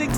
amazing.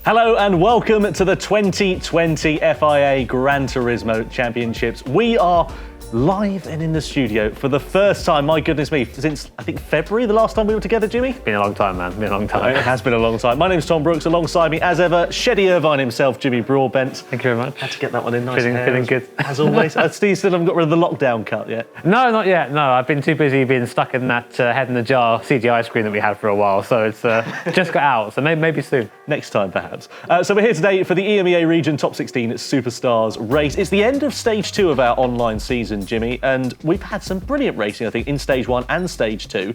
Hello and welcome to the 2020 FIA Gran Turismo Championships. We are live and in the studio for the first time, my goodness me, since I think February, the last time we were together, Jimmy? Been a long time, man. Been a long time. It has been a long time. My name's Tom Brooks, alongside me, as ever, Sheddy Irvine himself, Jimmy Broadbent. Thank you very much. Had to get that one in nice. Feeling good. As always. Steve still haven't got rid of the lockdown cut yet. No, not yet. No, I've been too busy being stuck in that head in the jar CGI screen that we had for a while, so it's just got out. So maybe soon. Next time, perhaps. So we're here today for the EMEA Region Top 16 Superstars race. It's the end of stage 2 of our online season, Jimmy, and we've had some brilliant racing, I think, in stage 1 and stage 2.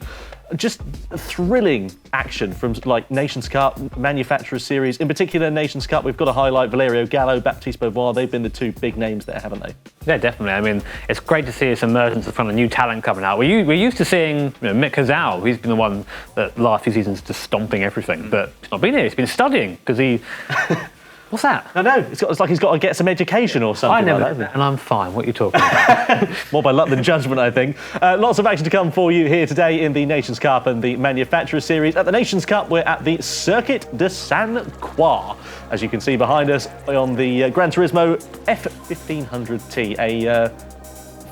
Just thrilling action from like Nations Cup, Manufacturers Series. In particular, Nations Cup, we've got to highlight Valerio Gallo, Baptiste Beauvoir. They've been the two big names there, haven't they? Yeah, definitely. I mean, it's great to see this emergence from a new talent coming out. We're used to seeing Mick Hazal. He's been the one that last few seasons just stomping everything, but he's not been here. He's been studying because he... What's that? I know. It's like he's got to get some education or something. I never, like that, and I'm fine. What are you talking about? More by luck than judgment, I think. Lots of action to come for you here today in the Nations Cup and the Manufacturers Series. At the Nations Cup, we're at the Circuit de Sainte-Croix, as you can see behind us on the Gran Turismo F1500T, a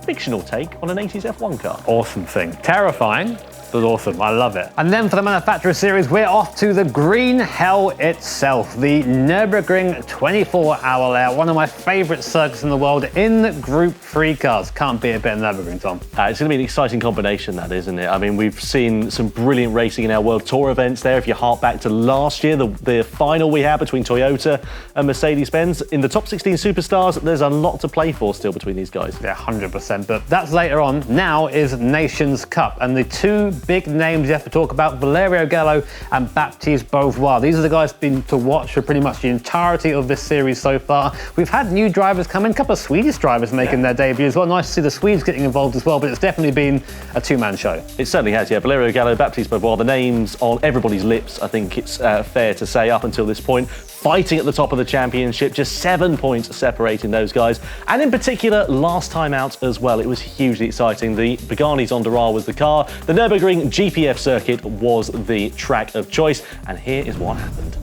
fictional take on an 80s F1 car. Awesome thing. Terrifying. But awesome, I love it. And then for the Manufacturer Series, we're off to the green hell itself, the Nürburgring 24-hour layout, one of my favourite circuits in the world in Group 3 cars. Can't be a better Nürburgring, Tom. It's going to be an exciting combination, that, isn't it? I mean, we've seen some brilliant racing in our World Tour events there. If you hark back to last year, the final we had between Toyota and Mercedes-Benz, in the top 16 Superstars, there's a lot to play for still between these guys. Yeah, 100%, but that's later on. Now is Nations Cup, and the two big names you have to talk about, Valerio Gallo and Baptiste Beauvoir. These are the guys been to watch for pretty much the entirety of this series so far. We've had new drivers come in, a couple of Swedish drivers making their debut as well. Nice to see the Swedes getting involved as well, but it's definitely been a two-man show. It certainly has, yeah. Valerio Gallo, Baptiste Beauvoir, the names on everybody's lips, I think it's fair to say, up until this point. Fighting at the top of the championship, just 7 points separating those guys. And in particular, last time out as well, it was hugely exciting. The Pagani Zonda was the car. The Nürburgring GPF circuit was the track of choice. And here is what happened.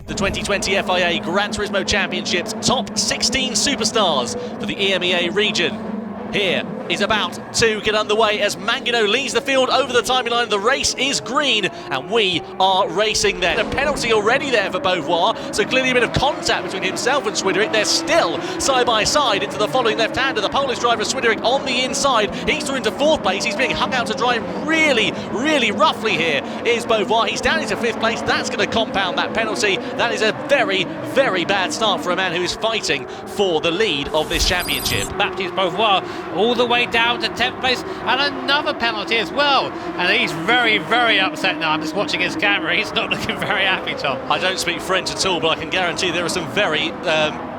The 2020 FIA Gran Turismo Championships top 16 Superstars for the EMEA region. Here is about to get underway as Mangano leads the field over the timing line. The race is green and we are racing there. A penalty already there for Beauvoir, so clearly a bit of contact between himself and Swiderick. They're still side by side into the following left-hander. The Polish driver Swiderick on the inside. He's through into 4th place. He's being hung out to dry really roughly here is Beauvoir. He's down into 5th place. That's going to compound that penalty. That is a very bad start for a man who is fighting for the lead of this championship. Baptiste Beauvoir all the way down to 10th place, and another penalty as well, and he's very upset now. I'm just watching his camera. He's not looking very happy, Tom. I don't speak French at all, but I can guarantee there are some very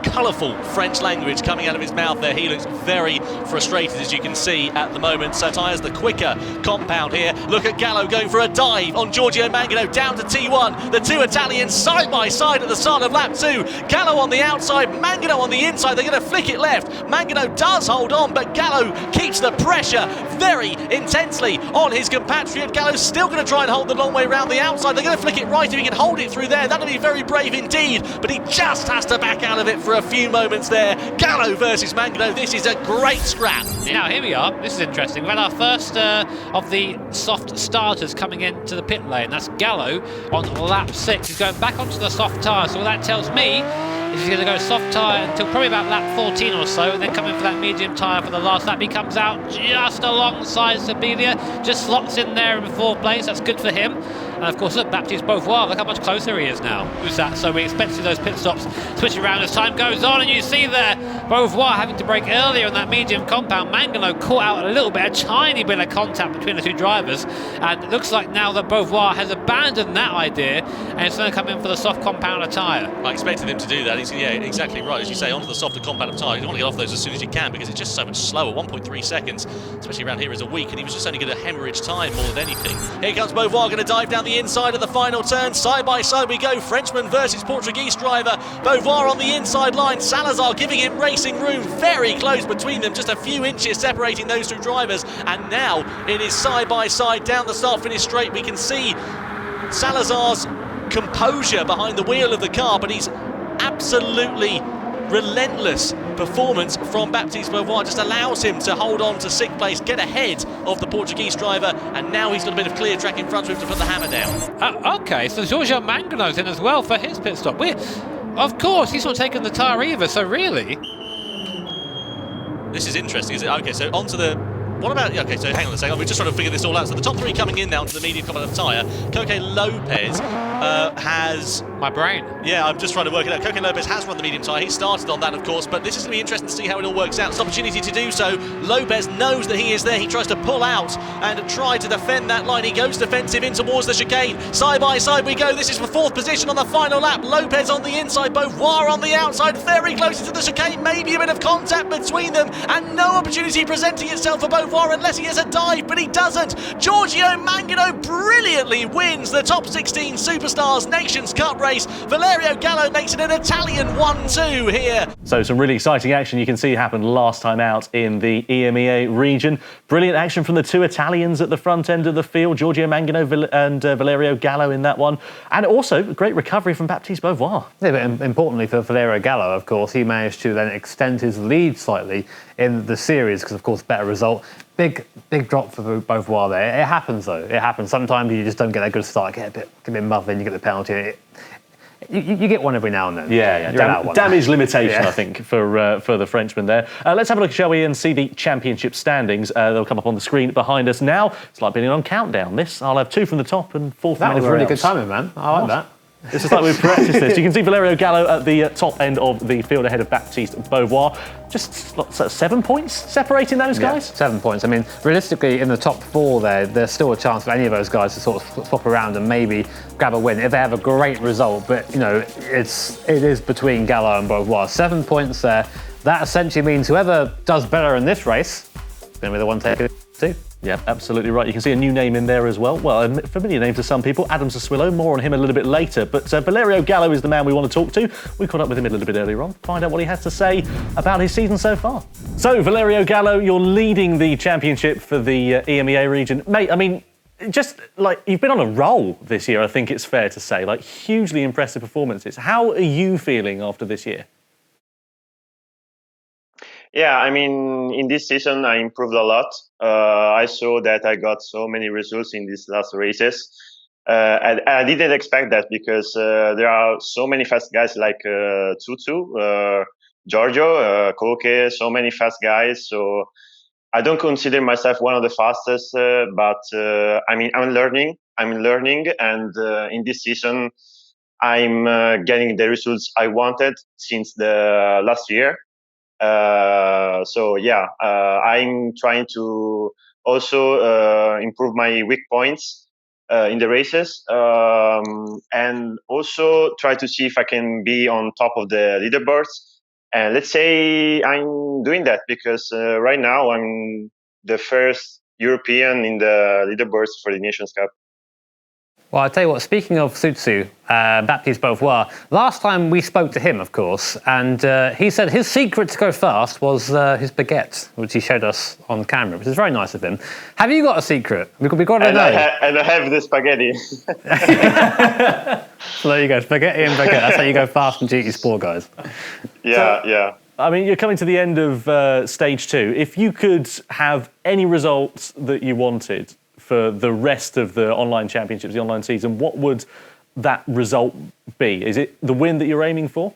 colourful French language coming out of his mouth there. He looks very frustrated, as you can see at the moment. So tyres the quicker compound here. Look at Gallo going for a dive on Giorgio Mangano down to T1. The two Italians side by side at the start of lap 2. Gallo on the outside, Mangano on the inside. They're going to flick it left. Mangano does hold on, but Gallo keeps the pressure very intensely on his compatriot. Gallo's still going to try and hold the long way around the outside. They're going to flick it right if he can hold it through there. That'll be very brave indeed, but he just has to back out of it for a few moments there. Gallo versus Mangano. This is a great scrap. Now here we are. This is interesting. We had our first of the soft starters coming into the pit lane. That's Gallo on lap 6. He's going back onto the soft tyre. So what that tells me is he's going to go soft tyre until probably about lap 14 or so, and then come in for that medium tyre for the last lap. He comes out just alongside Sibilia, just slots in there in 4th place. That's good for him. And of course, look, Baptiste Beauvoir, look how much closer he is now. Who's that? So we expect to see those pit stops switch around as time goes on, and you see there Beauvoir having to brake earlier on that medium compound. Mangano caught out a little bit, a tiny bit of contact between the two drivers, and it looks like now that Beauvoir has abandoned that idea and it's going to come in for the soft compounder tyre. I expected him to do that. He's, yeah, exactly right. As you say, onto the softer compounder tyre. You want to get off those as soon as you can because it's just so much slower. 1.3 seconds, especially around here, is a week, and he was just only going to hemorrhage time more than anything. Here comes Beauvoir, going to dive down the the inside of the final turn. Side by side we go. Frenchman versus Portuguese driver. Beauvoir on the inside line. Salazar giving him racing room. Very close between them. Just a few inches separating those two drivers. And now it is side by side down the start-finish straight. We can see Salazar's composure behind the wheel of the car, but he's absolutely relentless performance from Baptiste Beauvoir just allows him to hold on to 6th place, get ahead of the Portuguese driver, and now he's got a bit of clear track in front of him to put the hammer down. Okay, so Giorgio Mangano's in as well for his pit stop. Of course, he's not taking the tyre either, so really... This is interesting, is it? Okay, so onto the... What about... Okay, so hang on a second, we're just trying to figure this all out. So the top 3 coming in now to the medium component tyre. Coque Lopez has... My brain. Yeah, I'm just trying to work it out. Coque Lopez has run the medium tyre. He started on that, of course, but this is going to be interesting to see how it all works out. It's an opportunity to do so. Lopez knows that he is there. He tries to pull out and try to defend that line. He goes defensive in towards the chicane. Side by side we go. This is for 4th position on the final lap. Lopez on the inside, Beauvoir on the outside, very close into the chicane. Maybe a bit of contact between them, and no opportunity presenting itself for Beauvoir unless he has a dive, but he doesn't. Giorgio Mangano brilliantly wins the top 16 Superstars Nations Cup race. Valerio Gallo makes it an Italian 1-2 here. So some really exciting action you can see happened last time out in the EMEA region. Brilliant action from the 2 Italians at the front end of the field, Giorgio Mangano and Valerio Gallo in that one. And also a great recovery from Baptiste Beauvoir. Yeah, but importantly for Valerio Gallo, of course, he managed to then extend his lead slightly in the series because, of course, better result. Big drop for Beauvoir there. It happens, though. It happens. Sometimes you just don't get a good start, get a bit muddling, you get the penalty. You get one every now and then. Yeah. Damage limitation, I think, for the Frenchman there. Let's have a look, shall we, and see the championship standings. They'll come up on the screen behind us now. It's like being on countdown. I'll have 2 from the top and 4 from That was anywhere really else. Good timing, man. I like that. It's just like we've practiced this. You can see Valerio Gallo at the top end of the field ahead of Baptiste Beauvoir. Just 7 points separating those guys? 7 points. I mean, realistically, in the top 4 there's still a chance for any of those guys to sort of swap around and maybe grab a win if they have a great result. But, you know, it is between Gallo and Beauvoir. 7 points there. That essentially means whoever does better in this race is going to be the one taking it too. Yeah, absolutely right. You can see a new name in there as well. Well, a familiar name to some people, Adam Sassuolo. More on him a little bit later. But Valerio Gallo is the man we want to talk to. We caught up with him a little bit earlier on, find out what he has to say about his season so far. So, Valerio Gallo, you're leading the championship for the EMEA region. Mate, I mean, just like you've been on a roll this year, I think it's fair to say. Like, hugely impressive performances. How are you feeling after this year? Yeah, I mean, in this season, I improved a lot. I saw that I got so many results in these last races. I didn't expect that because there are so many fast guys like Tutu, Giorgio, Koke, so many fast guys. So I don't consider myself one of the fastest, but I mean, I'm learning, and in this season, I'm getting the results I wanted since the last year. So yeah, I'm trying to also improve my weak points in the races, and also try to see if I can be on top of the leaderboards. And let's say I'm doing that because right now I'm the first European in the leaderboards for the Nations Cup. Well, I'll tell you what, speaking of Sutsu, Baptiste Beauvoir, last time we spoke to him, of course, and he said his secret to go fast was his baguette, which he showed us on camera, which is very nice of him. Have you got a secret? We've got to know. I have the spaghetti. So there you go, spaghetti and baguette. That's how you go fast in GT Sport, guys. Yeah. I mean, you're coming to the end of stage 2. If you could have any results that you wanted for the rest of the online championships, the online season, what would that result be? Is it the win that you're aiming for?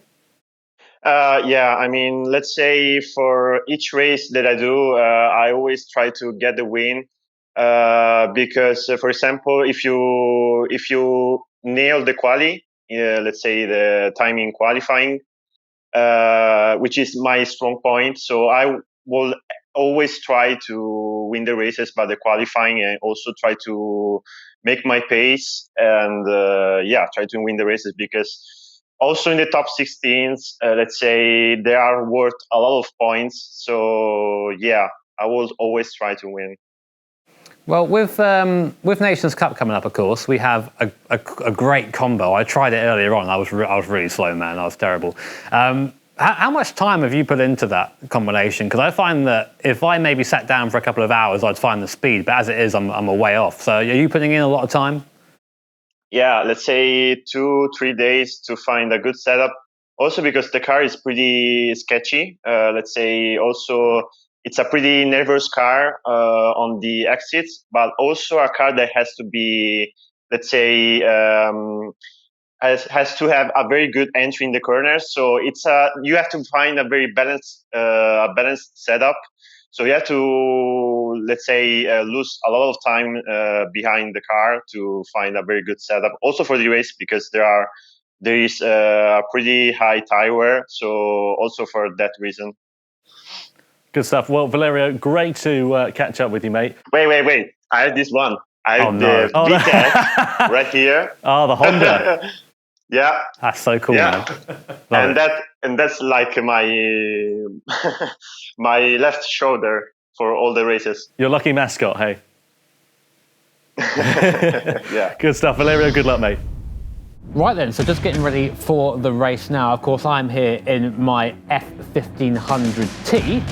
Yeah, I mean, let's say for each race that I do, I always try to get the win because, for example, if you nail the quali, let's say the timing qualifying, which is my strong point, so I will always try to win the races by the qualifying and also try to make my pace and try to win the races because also in the top 16s, let's say they are worth a lot of points. So yeah, I will always try to win. Well, with Nations Cup coming up, of course, we have a great combo. I tried it earlier on. I was really slow, man. I was terrible. How much time have you put into that combination? Because I find that if I maybe sat down for a couple of hours, I'd find the speed. But as it is, I'm a way off. So are you putting in a lot of time? Yeah, let's say 2-3 days to find a good setup. Also because the car is pretty sketchy. Let's say also it's a pretty nervous car on the exits, but also a car that has to be, let's say, has to have a very good entry in the corners. So you have to find a very balanced setup. So you have to, let's say, lose a lot of time behind the car to find a very good setup. Also for the race, because there is a pretty high tire wear. So also for that reason. Good stuff. Well, Valerio, great to catch up with you, mate. Wait. I have this one. I have the VTEC right here. Oh, the Honda. Yeah. That's so cool, man. And that's like my my left shoulder for all the races. Your lucky mascot, hey. Yeah. Good stuff, Valerio. Good luck, mate. Right then, so just getting ready for the race now. Of course, I'm here in my F1500T.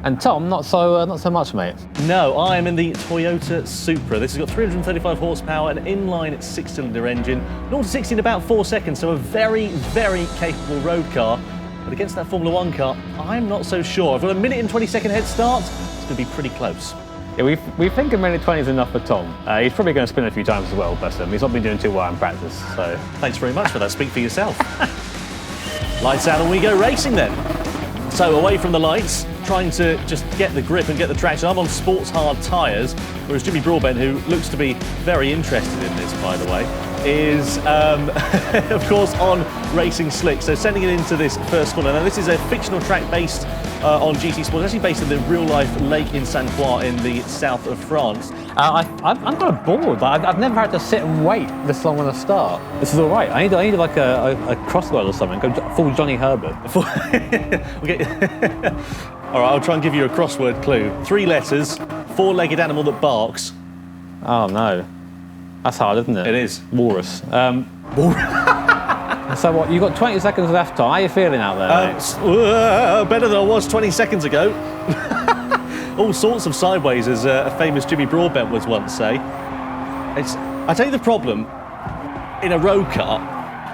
And Tom, not so much, mate. No, I am in the Toyota Supra. This has got 335 horsepower, an inline 6-cylinder engine, 0 to 60 in about 4 seconds, so a very, very capable road car. But against that Formula 1 car, I'm not so sure. I've got a 1-20 head start. It's going to be pretty close. Yeah, we think a minute 20 is enough for Tom. He's probably going to spin a few times as well, bless him. He's not been doing too well in practice, so... Thanks very much for that. Speak for yourself. Lights out and we go racing then. So away from the lights, trying to just get the grip and get the traction. I'm on sports hard tyres, whereas Jimmy Broadbent, who looks to be very interested in this, by the way, is, of course, on racing slick. So sending it into this first corner. Now, this is a fictional track based on GT Sports, actually based in the real-life lake in Saint-Croix in the south of France. I'm kind of bored. I've never had to sit and wait this long on a start. This is all right. I need like a crossword or something. Go full Johnny Herbert. Okay. All right, I'll try and give you a crossword clue. 3 letters, 4-legged animal that barks. Oh no, that's hard, isn't it? It is. Walrus. So what? You got 20 seconds left, Tom. How are you feeling out there? Better than I was 20 seconds ago. All sorts of sideways, as a famous Jimmy Broadbent was once say. I tell you the problem in a road car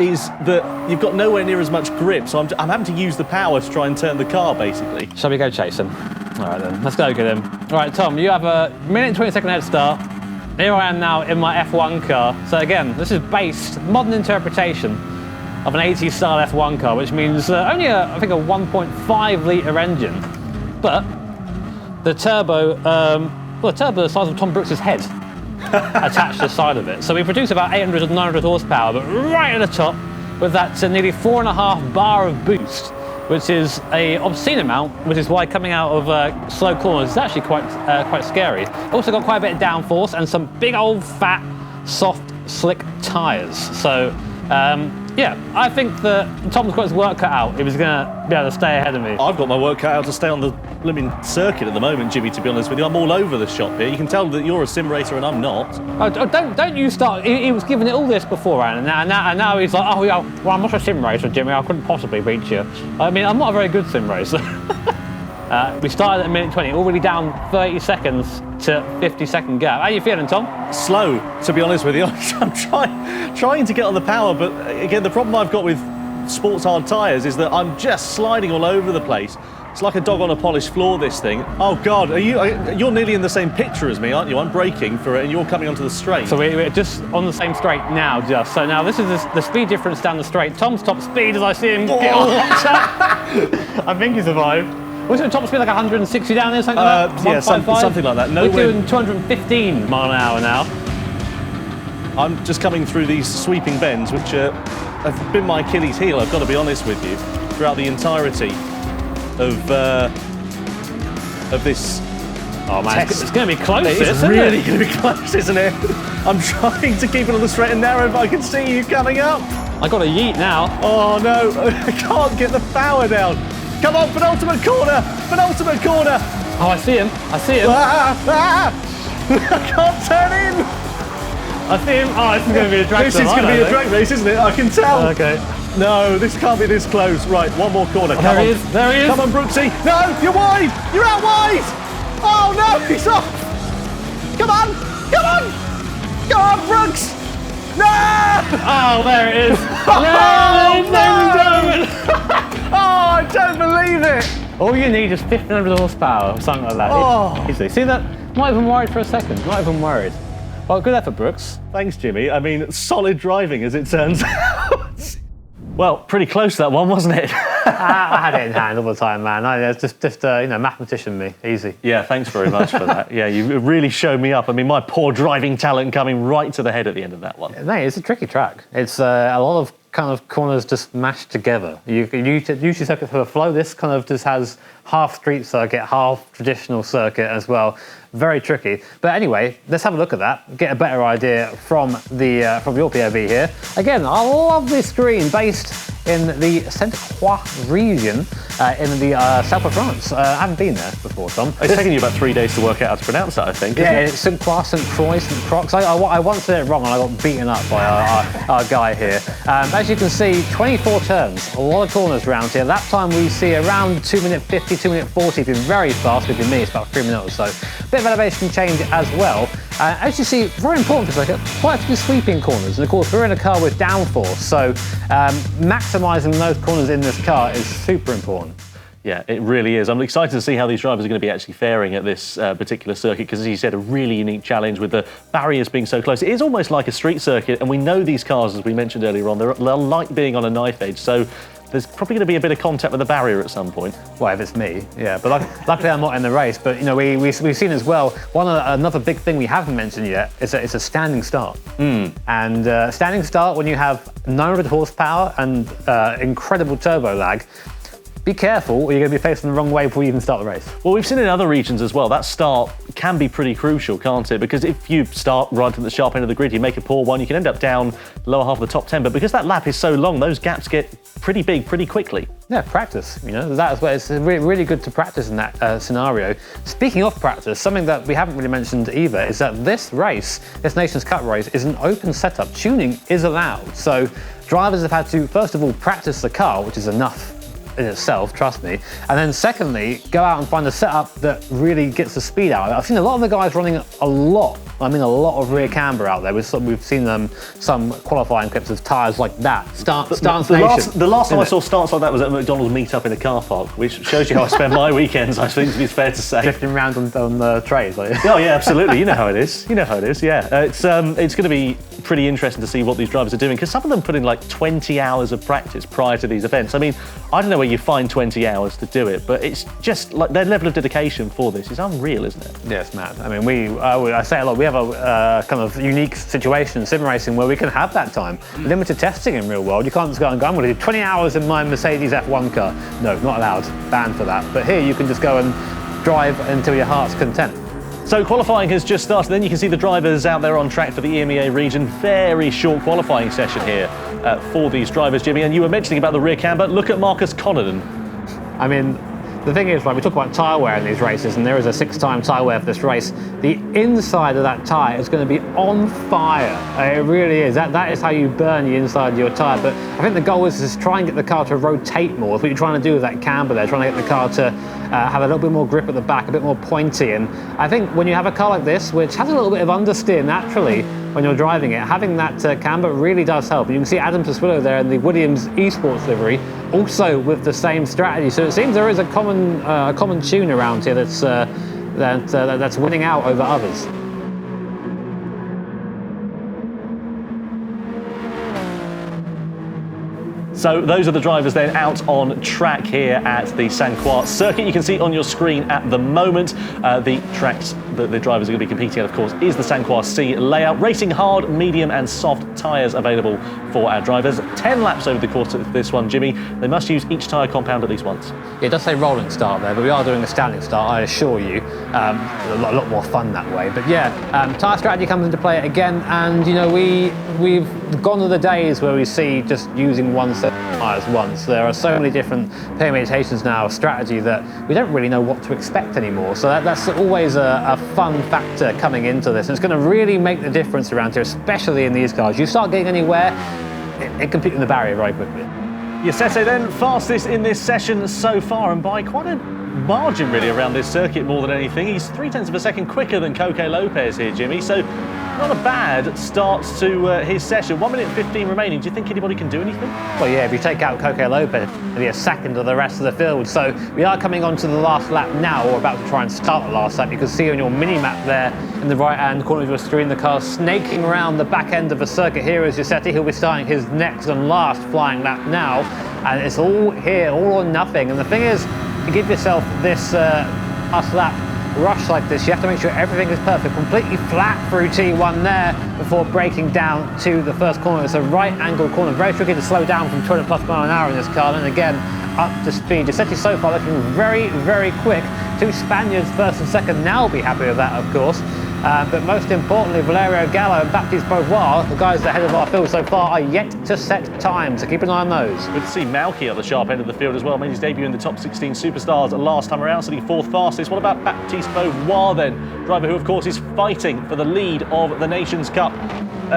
is that you've got nowhere near as much grip, so I'm having to use the power to try and turn the car, basically. Shall we go chase him? All right then, let's go get him. All right, Tom, you have a 1-20 head start. Here I am now in my F1 car. So again, this is based, modern interpretation of an 80s style F1 car, which means only I think a 1.5 litre engine, but the turbo, the turbo the size of Tom Brooks' head attached to the side of it. So we produce about 800 to 900 horsepower, but right at the top with that nearly 4.5 bar of boost, which is a obscene amount, which is why coming out of slow corners is actually quite scary. Also got quite a bit of downforce and some big old fat, soft, slick tyres. So yeah, I think that Tom's got his work cut out. He was going to be able to stay ahead of me. I've got my work cut out to stay on the blooming circuit at the moment, Jimmy, to be honest with you. I'm all over the shop here. You can tell that you're a sim racer and I'm not. Oh, don't you start. He was giving it all this beforehand, and now he's like, oh, yeah, well, I'm not a sim racer, Jimmy. I couldn't possibly beat you. I mean, I'm not a very good sim racer. We started at 1:20, already down 30 seconds to 50-second gap. How are you feeling, Tom? Slow, to be honest with you. I'm trying to get on the power, but again, the problem I've got with sports hard tyres is that I'm just sliding all over the place. It's like a dog on a polished floor, this thing. Oh God, you're nearly in the same picture as me, aren't you? I'm braking for it and you're coming onto the straight. So we're just on the same straight now, just. So now this is the speed difference down the straight. Tom's top speed as I see him get all locked up. I think he survived. Was it top speed like 160 down there, something like that? Yeah, something like that. We're doing 215 mile an hour now. I'm just coming through these sweeping bends, which have been my Achilles heel, I've got to be honest with you, throughout the entirety of this. Oh man, it's going to be close. It's really going to be close, isn't it? I'm trying to keep it on the straight and narrow, but I can see you coming up. I got a yeet now. Oh no, I can't get the power down. Come on, penultimate corner! Penultimate corner! Oh, I see him. I can't turn in. I see him. Oh, this is going to be a drag This is going to be a drag race, isn't it? I can tell. Okay. No, this can't be this close. Right, one more corner. Come There on. he is. There he is. Come on, Brooksy. No, you're wide. You're out wide. Oh, no, he's off. Come on. Come on. Come on, Brooks. No. Oh, there it is. Oh, I don't believe it. All you need is 1,500 horsepower or something like that. Oh. Easily. See that? Not even worried for a second. Not even worried. Well, good effort, Brooks. Thanks, Jimmy. I mean, solid driving, as it turns out. Well, pretty close that one, wasn't it? I had it in hand all the time, man. It's just mathematician me. Easy. Yeah, thanks very much for that. Yeah, you really showed me up. I mean, my poor driving talent coming right to the head at the end of that one. Mate, it's a tricky track. It's a lot of kind of corners just mashed together. You usually circuit for a flow. This kind of just has half street circuit, half traditional circuit as well. Very tricky. But anyway, let's have a look at that. Get a better idea from your POV here. Again, a lovely screen based in the Saint-Croix region in the south of France. I haven't been there before, Tom. It's taken you about 3 days to work out how to pronounce that, I think. Yeah, it's Saint-Croix, Saint-Croix, Saint-Croix. I once said it wrong and I got beaten up by our guy here. As you can see, 24 turns, a lot of corners around here. That time we see around 2 minute 50, 2 minute 40. If you're very fast, if you're me, it's about 3 minutes or so. Bit of elevation change as well. As you see, very important for circuit, quite a few sweeping corners. And of course, we're in a car with downforce, so maximising those corners in this car is super important. Yeah, it really is. I'm excited to see how these drivers are going to be actually faring at this particular circuit because, as you said, a really unique challenge with the barriers being so close. It is almost like a street circuit, and we know these cars, as we mentioned earlier on, they're like being on a knife edge, so there's probably going to be a bit of contact with the barrier at some point. Well, if it's me, yeah. But luckily I'm not in the race. But, you know, we've seen as well, another big thing we haven't mentioned yet is it's a standing start. And standing start, when you have 900 horsepower and incredible turbo lag, be careful or you're going to be facing the wrong way before you even start the race. Well, we've seen in other regions as well, that start can be pretty crucial, can't it? Because if you start right at the sharp end of the grid, you make a poor one, you can end up down lower half of the top 10. But because that lap is so long, those gaps get pretty big pretty quickly. Yeah, practice, you know, that's where it's really good to practice in that scenario. Speaking of practice, something that we haven't really mentioned either is that this race, this Nations Cup race, is an open setup. Tuning is allowed. So drivers have had to, first of all, practice the car, which is enough in itself, trust me. And then secondly, go out and find a setup that really gets the speed out of it. I've seen a lot of the guys running a lot of rear camber out there. We've seen some qualifying clips of tyres like that. Stance Nation. The last time I saw starts like that was at McDonald's meet-up in a car park, which shows you how I spend my weekends, I think it's fair to say. Drifting around on the trays. Like. Oh yeah, absolutely. You know how it is. Yeah. It's going to be pretty interesting to see what these drivers are doing, because some of them put in like 20 hours of practice prior to these events. I mean, I don't know where you find 20 hours to do it, but it's just like their level of dedication for this is unreal, isn't it? Yes, Matt. I mean, I say a lot. We have a kind of unique situation in sim racing where we can have that time. Limited testing in real world. You can't just go and go, I'm going to do 20 hours in my Mercedes F1 car. No, not allowed. Banned for that. But here you can just go and drive until your heart's content. So qualifying has just started. Then you can see the drivers out there on track for the EMEA region. Very short qualifying session here for these drivers, Jimmy. And you were mentioning about the rear camber. Look at Marcus Connaughton. I mean, the thing is, like, we talk about tyre wear in these races, and there is a 6-time tyre wear for this race. The inside of that tyre is going to be on fire. It really is. That is how you burn the inside of your tyre. But I think the goal is to try and get the car to rotate more. That's what you're trying to do with that camber there, trying to get the car to have a little bit more grip at the back, a bit more pointy. And I think when you have a car like this, which has a little bit of understeer naturally when you're driving it, having that camber really does help. And you can see Adam Pasquillo there in the Williams eSports livery, also with the same strategy. So it seems there is a common tune around here that's winning out over others. So those are the drivers then out on track here at the Saint-Croix circuit. You can see on your screen at the moment the tracks that the drivers are going to be competing at, of course, is the Saint-Croix C layout. Racing hard, medium and soft tyres available for our drivers. 10 laps over the course of this one, Jimmy. They must use each tyre compound at least once. It does say rolling start there, but we are doing a standing start, I assure you. A lot more fun that way. But yeah, tyre strategy comes into play again, and you know, we've gone to the days where we see just using one set tyres once. There are so many different permutations now of strategy that we don't really know what to expect anymore. So that's always a fun factor coming into this. And it's going to really make the difference around here, especially in these cars. You start getting anywhere, it can beat in the barrier very quickly. Yasete then fastest in this session so far, and by quite a margin really around this circuit more than anything. He's 0.3 of a second quicker than Coque Lopez here, Jimmy, so not a bad start to his session. 1 minute 15 remaining. Do you think anybody can do anything? Well, yeah, if you take out Coque Lopez, it'll be a second of the rest of the field. So we are coming on to the last lap now, or about to try and start the last lap. You can see on your mini-map there in the right-hand corner of your screen, the car snaking around the back end of the circuit. Here is Giuseppe. He'll be starting his next and last flying lap now. And it's all here, all or nothing. And the thing is, to give yourself this last lap rush like this, you have to make sure everything is perfect, completely flat through T1 there before breaking down to the first corner. It's a right angle corner, very tricky to slow down from 200+ miles an hour in this car, and again up to speed. Giuseppe so far looking very, very quick. 2 Spaniards, first and second, now will be happy with that, of course. But most importantly, Valerio Gallo and Baptiste Beauvoir, the guys ahead of our field so far, are yet to set time, so keep an eye on those. Good to see Malky at the sharp end of the field as well. Made his debut in the top 16 Superstars last time around, sitting 4th fastest. What about Baptiste Beauvoir then? Driver who, of course, is fighting for the lead of the Nations Cup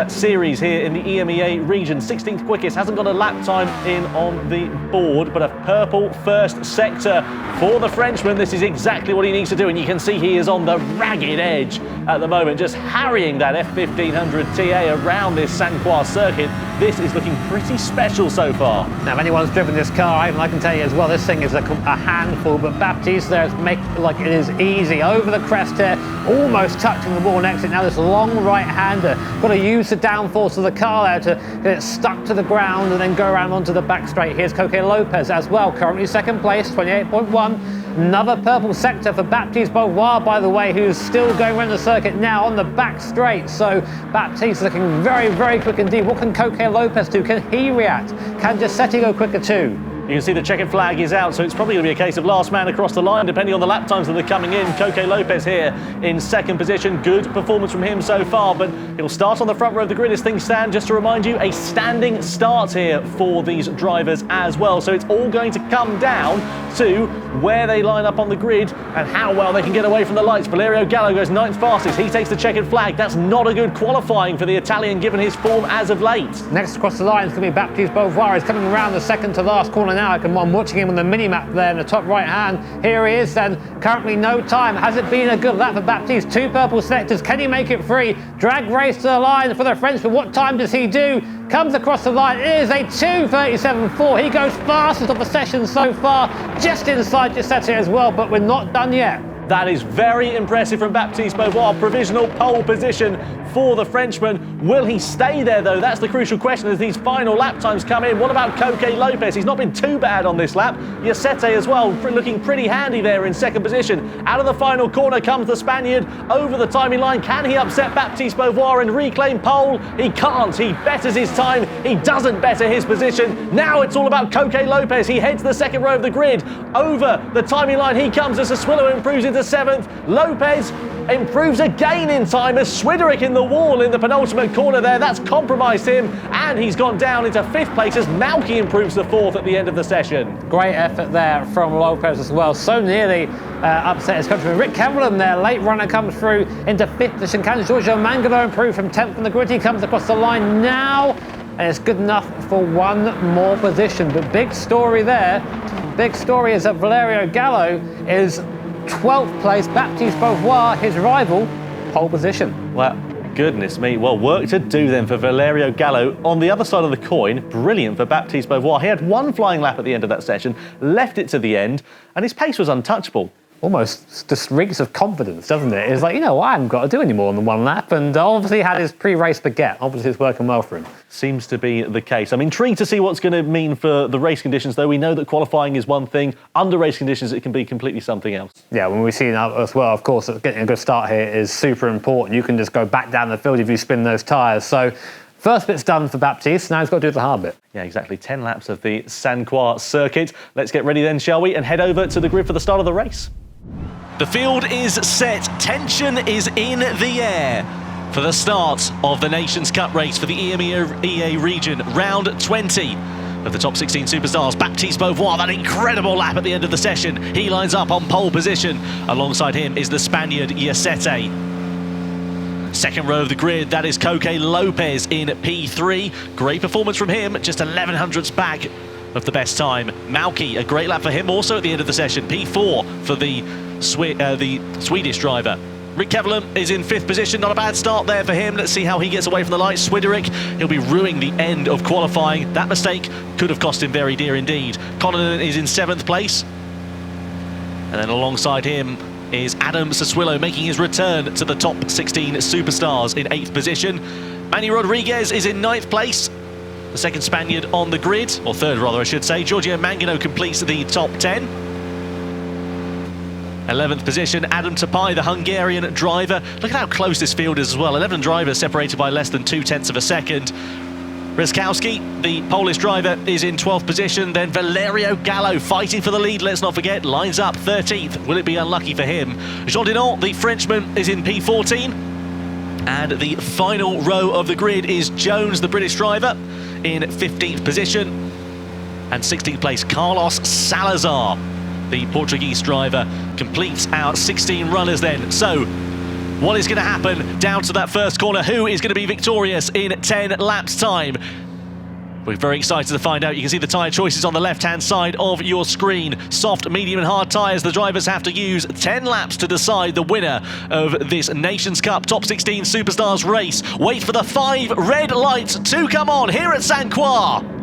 series here in the EMEA region. 16th quickest, hasn't got a lap time in on the board, but a purple first sector for the Frenchman. This is exactly what he needs to do, and you can see he is on the ragged edge at the moment, just harrying that F1500 TA around this Saint-Croix circuit. This is looking pretty special so far. Now, if anyone's driven this car, I can tell you as well, this thing is a handful, but Baptiste there make like it is easy. Over the crest here, almost touching the wall exit. Now this long right-hander, got to use the downforce of the car there to get it stuck to the ground and then go around onto the back straight. Here's Coque Lopez as well, currently second place, 28.1. Another purple sector for Baptiste Beauvoir, by the way, who's still going around the circuit now on the back straight. So Baptiste looking very, very quick indeed. What can Coque Lopez do? Can he react? Can Giuseppe go quicker too? You can see the checkered flag is out, so it's probably going to be a case of last man across the line, depending on the lap times that are coming in. Coque Lopez here in second position. Good performance from him so far, but he'll start on the front row of the grid as things stand. Just to remind you, a standing start here for these drivers as well. So it's all going to come down to where they line up on the grid and how well they can get away from the lights. Valerio Gallo goes 9th fastest. He takes the checkered flag. That's not a good qualifying for the Italian, given his form as of late. Next across the line is going to be Baptiste Beauvoir. He's coming around the second to last corner now. I'm watching him on the mini-map there in the top right hand. Here he is, and currently no time. Has it been a good lap for Baptiste? 2 purple sectors. Can he make it free? Drag race to the line for the Frenchman. What time does he do? Comes across the line. It is a 2:37.4. He goes fastest of the session so far, just inside Giuseppe as well, but we're not done yet. That is very impressive from Baptiste Beauvoir. Provisional pole position for the Frenchman. Will he stay there, though? That's the crucial question as these final lap times come in. What about Coque Lopez? He's not been too bad on this lap. Giuseppe as well, looking pretty handy there in second position. Out of the final corner comes the Spaniard over the timing line. Can he upset Baptiste Beauvoir and reclaim pole? He can't. He betters his time. He doesn't better his position. Now it's all about Coque Lopez. He heads the second row of the grid. Over the timing line he comes as Sassuolo improves into 7th. Lopez improves again in time as Swiderick in the wall in the penultimate corner there. That's compromised him, and he's gone down into 5th place as Malky improves to 4th at the end of the session. Great effort there from Lopez as well. So nearly upset his countryman. Rick Cameron there, late runner, comes through into 5th position. Can Giorgio Mangano improve from 10th from the grid? He comes across the line now, and it's good enough for one more position. But big story there. Big story is that Valerio Gallo is 12th place. Baptiste Beauvoir, his rival, pole position. Well, goodness me. Well, work to do then for Valerio Gallo. On the other side of the coin, brilliant for Baptiste Beauvoir. He had 1 flying lap at the end of that session, left it to the end, and his pace was untouchable. Almost just reeks of confidence, doesn't it? It's like, you know, I haven't got to do any more than 1 lap, and obviously had his pre-race baguette. Obviously it's working well for him. Seems to be the case. I'm intrigued to see what's going to mean for the race conditions, though. We know that qualifying is one thing. Under race conditions, it can be completely something else. Yeah, when we see now as well, of course, getting a good start here is super important. You can just go back down the field if you spin those tyres. So first bit's done for Baptiste, now he's got to do the hard bit. Yeah, exactly. 10 laps of the Saint-Croix circuit. Let's get ready then, shall we, and head over to the grid for the start of the race. The field is set, tension is in the air for the start of the Nations Cup race for the EMEA region, round 20. of the top 16 superstars. Baptiste Beauvoir, that incredible lap at the end of the session. He lines up on pole position. Alongside him is the Spaniard Yasete. Second row of the grid, that is Coque Lopez in P3. Great performance from him, just 1100ths back of the best time. Malky, a great lap for him also at the end of the session. P4 for the Swedish driver. Rick Kevelan is in 5th position, not a bad start there for him. Let's see how he gets away from the lights. Swiderick, he'll be ruining the end of qualifying. That mistake could have cost him very dear indeed. Connaughton is in 7th place. And then alongside him is Adam Sassuillo making his return to the top 16 superstars in 8th position. Manny Rodriguez is in 9th place. The second Spaniard on the grid, or third rather I should say. Giorgio Mangano completes the top 10. 11th position, Adam Tapai, the Hungarian driver. Look at how close this field is as well. 11 drivers separated by less than 0.2 of a second. Ryskowski, the Polish driver, is in 12th position. Then Valerio Gallo fighting for the lead, let's not forget, lines up 13th. Will it be unlucky for him? Jean Dinant, the Frenchman, is in P14. And the final row of the grid is Jones, the British driver, in 15th position. And 16th place, Carlos Salazar, the Portuguese driver, completes our 16 runners then. So, what is going to happen down to that first corner? Who is going to be victorious in 10 laps time? We're very excited to find out. You can see the tyre choices on the left-hand side of your screen. Soft, medium and hard tyres. The drivers have to use 10 laps to decide the winner of this Nations Cup Top 16 Superstars race. Wait for the 5 red lights to come on here at Saint-Croix.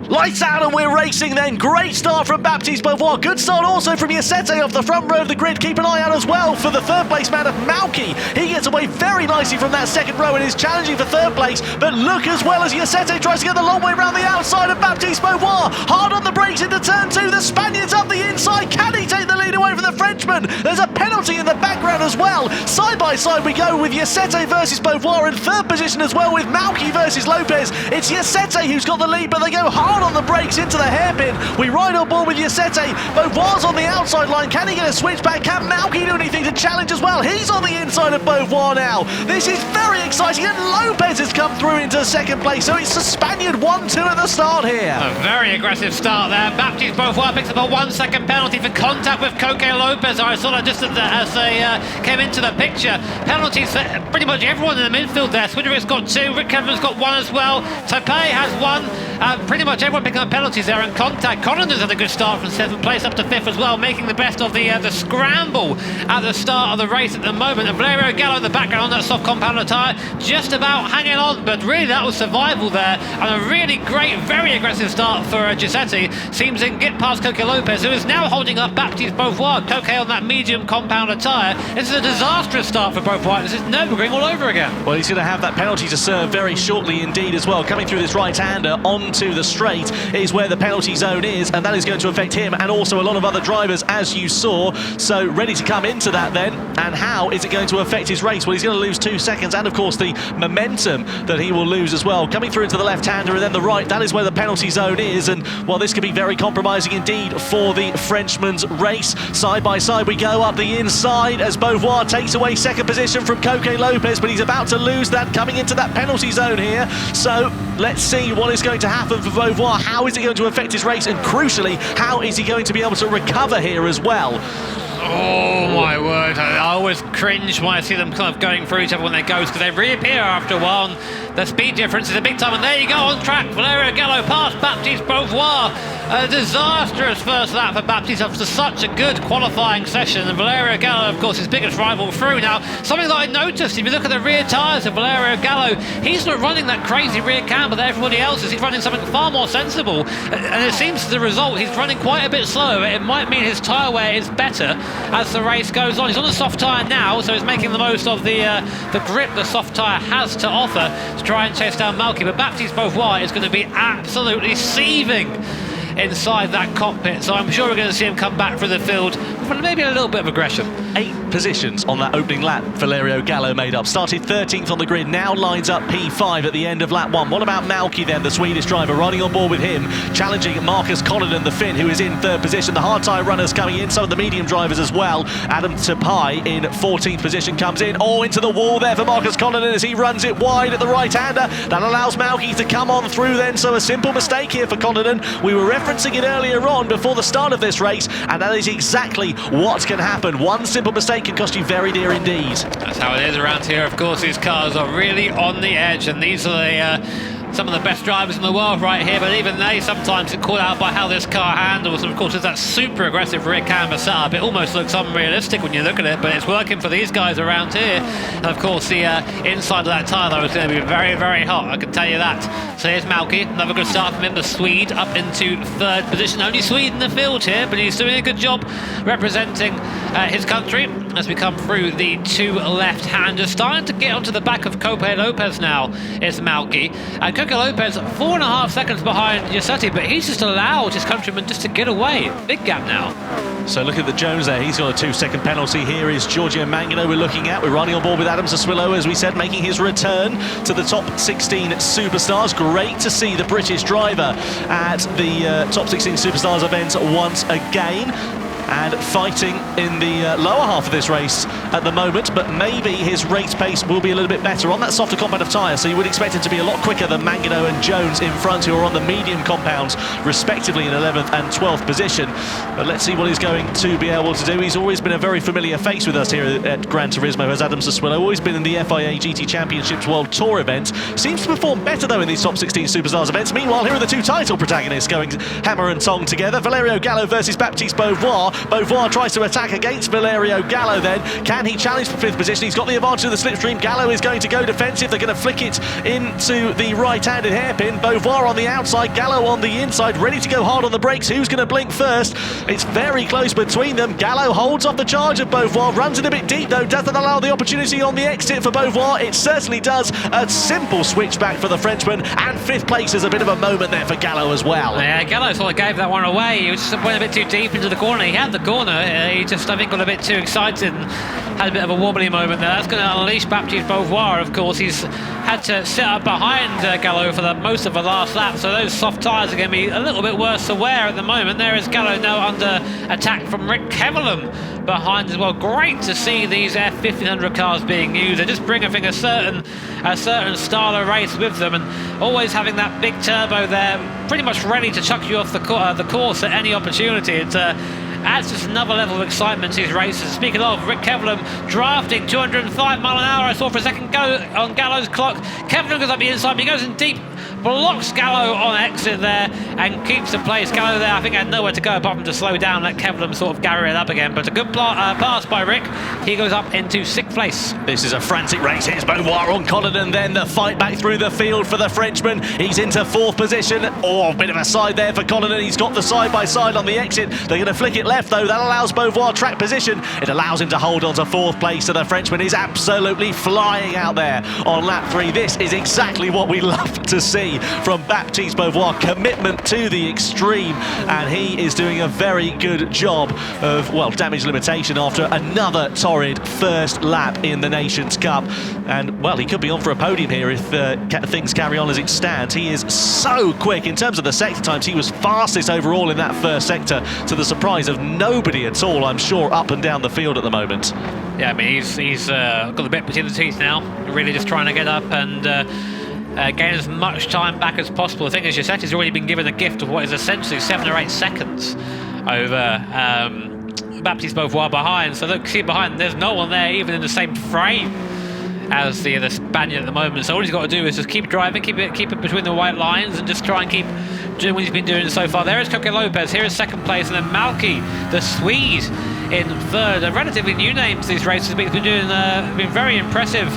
Lights out and we're racing then. Great start from Baptiste Beauvoir. Good start also from Yasete off the front row of the grid. Keep an eye out as well for the third place man of Malky. He gets away very nicely from that second row and is challenging for third place. But look as well as Yasete tries to get the long way around the outside of Baptiste Beauvoir. Hard on the brakes into turn 2. The Spaniard's up the inside. Can he take the lead away from the Frenchman? There's a penalty in the background as well. Side by side we go with Yasete versus Beauvoir in third position as well with Malky versus Lopez. It's Yasete who's got the lead, but they go hard on the brakes into the hairpin. We ride on board with Yasete. Beauvoir's on the outside line. Can he get a switch back? Can Malky do anything to challenge as well? He's on the inside of Beauvoir now. This is very exciting, and Lopez has come through into second place, so it's the Spaniard 1-2 at the start here. A very aggressive start there. Baptiste Beauvoir picks up a 1 second penalty for contact with Coque Lopez. I saw that just as they came into the picture. Penalties for pretty much everyone in the midfield there. Swiderick's got 2, Rick Kevelan's got 1 as well. Taipei has 1. Pretty much everyone picking up penalties there in contact. Connaughton's had a good start from 7th place up to 5th as well, making the best of the scramble at the start of the race at the moment. And Valerio Gallo in the background on that soft compounder tyre, just about hanging on, but really that was survival there, and a really great, very aggressive start for Giuseppe. Seems he can get past Coque Lopez, who is now holding up Baptiste Beauvoir. Coque on that medium compounder tyre. This is a disastrous start for Beauvoir. This is Nürburgring all over again. Well, he's going to have that penalty to serve very shortly indeed as well. Coming through this right-hander onto the straight is where the penalty zone is, and that is going to affect him and also a lot of other drivers, as you saw. So ready to come into that then, and how is it going to affect his race? Well, he's going to lose 2 seconds, and of course the momentum that he will lose as well. Coming through into the left-hander and then the right, that is where the penalty zone is, and well, this could be very compromising indeed for the Frenchman's race. Side by side we go up the inside as Beauvoir takes away second position from Coque Lopez, but he's about to lose that coming into that penalty zone here. So let's see what is going to happen for Beauvoir. How is it going to affect his race, and crucially, how is he going to be able to recover here as well? Oh my word, I always cringe when I see them kind of going through each other when they go, because they reappear after a while, and the speed difference is a big time. And there you go, on track, Valerio Gallo past Baptiste Beauvoir. A disastrous first lap for Baptiste after such a good qualifying session, and Valerio Gallo, of course, his biggest rival through. Now, something that I noticed, if you look at the rear tyres of Valerio Gallo, he's not running that crazy rear camber that everybody else is. He's running something far more sensible, and it seems the result, he's running quite a bit slower. It might mean his tyre wear is better as the race goes on. He's on a soft tyre now, so he's making the most of the grip the soft tyre has to offer to try and chase down Malky. But Baptiste Beauvoir is going to be absolutely seething inside that cockpit. So I'm sure we're going to see him come back through the field with maybe a little bit of aggression. 8 positions on that opening lap Valerio Gallo made up. Started 13th on the grid, now lines up P5 at the end of lap 1. What about Malky then, the Swedish driver, riding on board with him, challenging Marcus Connaughton, the Finn, who is in 3rd position. The hard tyre runners coming in, some of the medium drivers as well. Adam Tapai in 14th position comes in. Oh, into the wall there for Marcus Connaughton as he runs it wide at the right-hander. That allows Malky to come on through then, so a simple mistake here for Connaughton. We were referencing it earlier on before the start of this race, and that is exactly what can happen. One simple mistake can cost you very dear indeed. That's how it is around here. Of course, these cars are really on the edge, and these are the some of the best drivers in the world right here, but even they sometimes get caught out by how this car handles. And of course, there's that super aggressive rear camber setup. It almost looks unrealistic when you look at it, but it's working for these guys around here. And of course, the inside of that tyre though is going to be very, very hot, I can tell you that. So here's Malky, another good start from him, the Swede, up into 3rd position. Only Swede in the field here, but he's doing a good job representing his country as we come through the 2 left-handers. Starting to get onto the back of Cope Lopez now is Malky. And Coque Lopez 4.5 seconds behind Giuseppe, but he's just allowed his countryman just to get away. Big gap now. So look at the Jones there, he's got a 2-second penalty. Here is Giorgio Mangano we're looking at. We're running on board with Adam Sassuolo, as we said, making his return to the top 16 Superstars. Great to see the British driver at the top 16 Superstars event once again, and fighting in the lower half of this race at the moment, but maybe his race pace will be a little bit better on that softer compound of tyre, so you would expect it to be a lot quicker than Mangano and Jones in front, who are on the medium compounds respectively in 11th and 12th position. But let's see what he's going to be able to do. He's always been a very familiar face with us here at Gran Turismo, as Adam Sassuolo, always been in the FIA GT Championships World Tour events. Seems to perform better though in these top 16 Superstars events. Meanwhile, here are the 2 title protagonists going hammer and tong together. Valerio Gallo versus Baptiste Beauvoir. Beauvoir tries to attack against Valerio Gallo then. Can he challenge for 5th position? He's got the advantage of the slipstream. Gallo is going to go defensive. They're going to flick it into the right-handed hairpin. Beauvoir on the outside, Gallo on the inside, ready to go hard on the brakes. Who's going to blink first? It's very close between them. Gallo holds off the charge of Beauvoir, runs it a bit deep though. Does that allow the opportunity on the exit for Beauvoir? It certainly does. A simple switchback for the Frenchman, and 5th place is a bit of a moment there for Gallo as well. Yeah, Gallo sort of gave that one away. He was just went a bit too deep into the corner. He had the corner. He just, I think, got a bit too excited and had a bit of a wobbly moment there. That's going to unleash Baptiste Beauvoir. Of course, he's had to sit up behind Gallo for most of the last lap, so those soft tyres are going to be a little bit worse to wear at the moment. There is Gallo now under attack from Rick Kevelam behind as well. Great to see these F1500 cars being used. They just bring, I think, a certain style of race with them, and always having that big turbo there, pretty much ready to chuck you off the course at any opportunity. It adds just another level of excitement to these races. Speaking of, Rick Kevelam drafting 205 mile an hour. I saw for a second go on Gallo's clock. Kevelam goes up the inside, but he goes in deep, blocks Gallo on exit there and keeps the place. Gallo there, I think, had nowhere to go apart from to slow down, let Kevelam sort of garry it up again. But a good pass by Rick. He goes up into 6th place. This is a frantic race. Here's Beauvoir on Connaughton, then the fight back through the field for the Frenchman. He's into 4th position. Oh, a bit of a side there for Connaughton. He's got the side-by-side on the exit. They're going to flick it left though. That allows Beauvoir track position. It allows him to hold on to 4th place, so the Frenchman is absolutely flying out there on lap 3. This is exactly what we love to see from Baptiste Beauvoir. Commitment to the extreme, and he is doing a very good job of, well, damage limitation after another torrid first lap in the Nations Cup. And, well, he could be on for a podium here if things carry on as it stands. He is so quick. In terms of the sector times, he was fastest overall in that first sector, to the surprise of nobody at all, I'm sure, up and down the field at the moment. Yeah, I mean, he's got the bit between the teeth now, really just trying to get up and gain as much time back as possible. The thing is, Giuseppe's already been given a gift of what is essentially 7 or 8 seconds over Baptiste Beauvoir behind. So look, see behind, there's no one there even in the same frame as the Spaniard at the moment. So all he's got to do is just keep driving, keep it between the white lines, and just try and keep doing what he's been doing so far. There is Coque Lopez, here is 2nd place, and then Malky, the Swede, in 3rd. A relatively new name to these races, but he's been very impressive,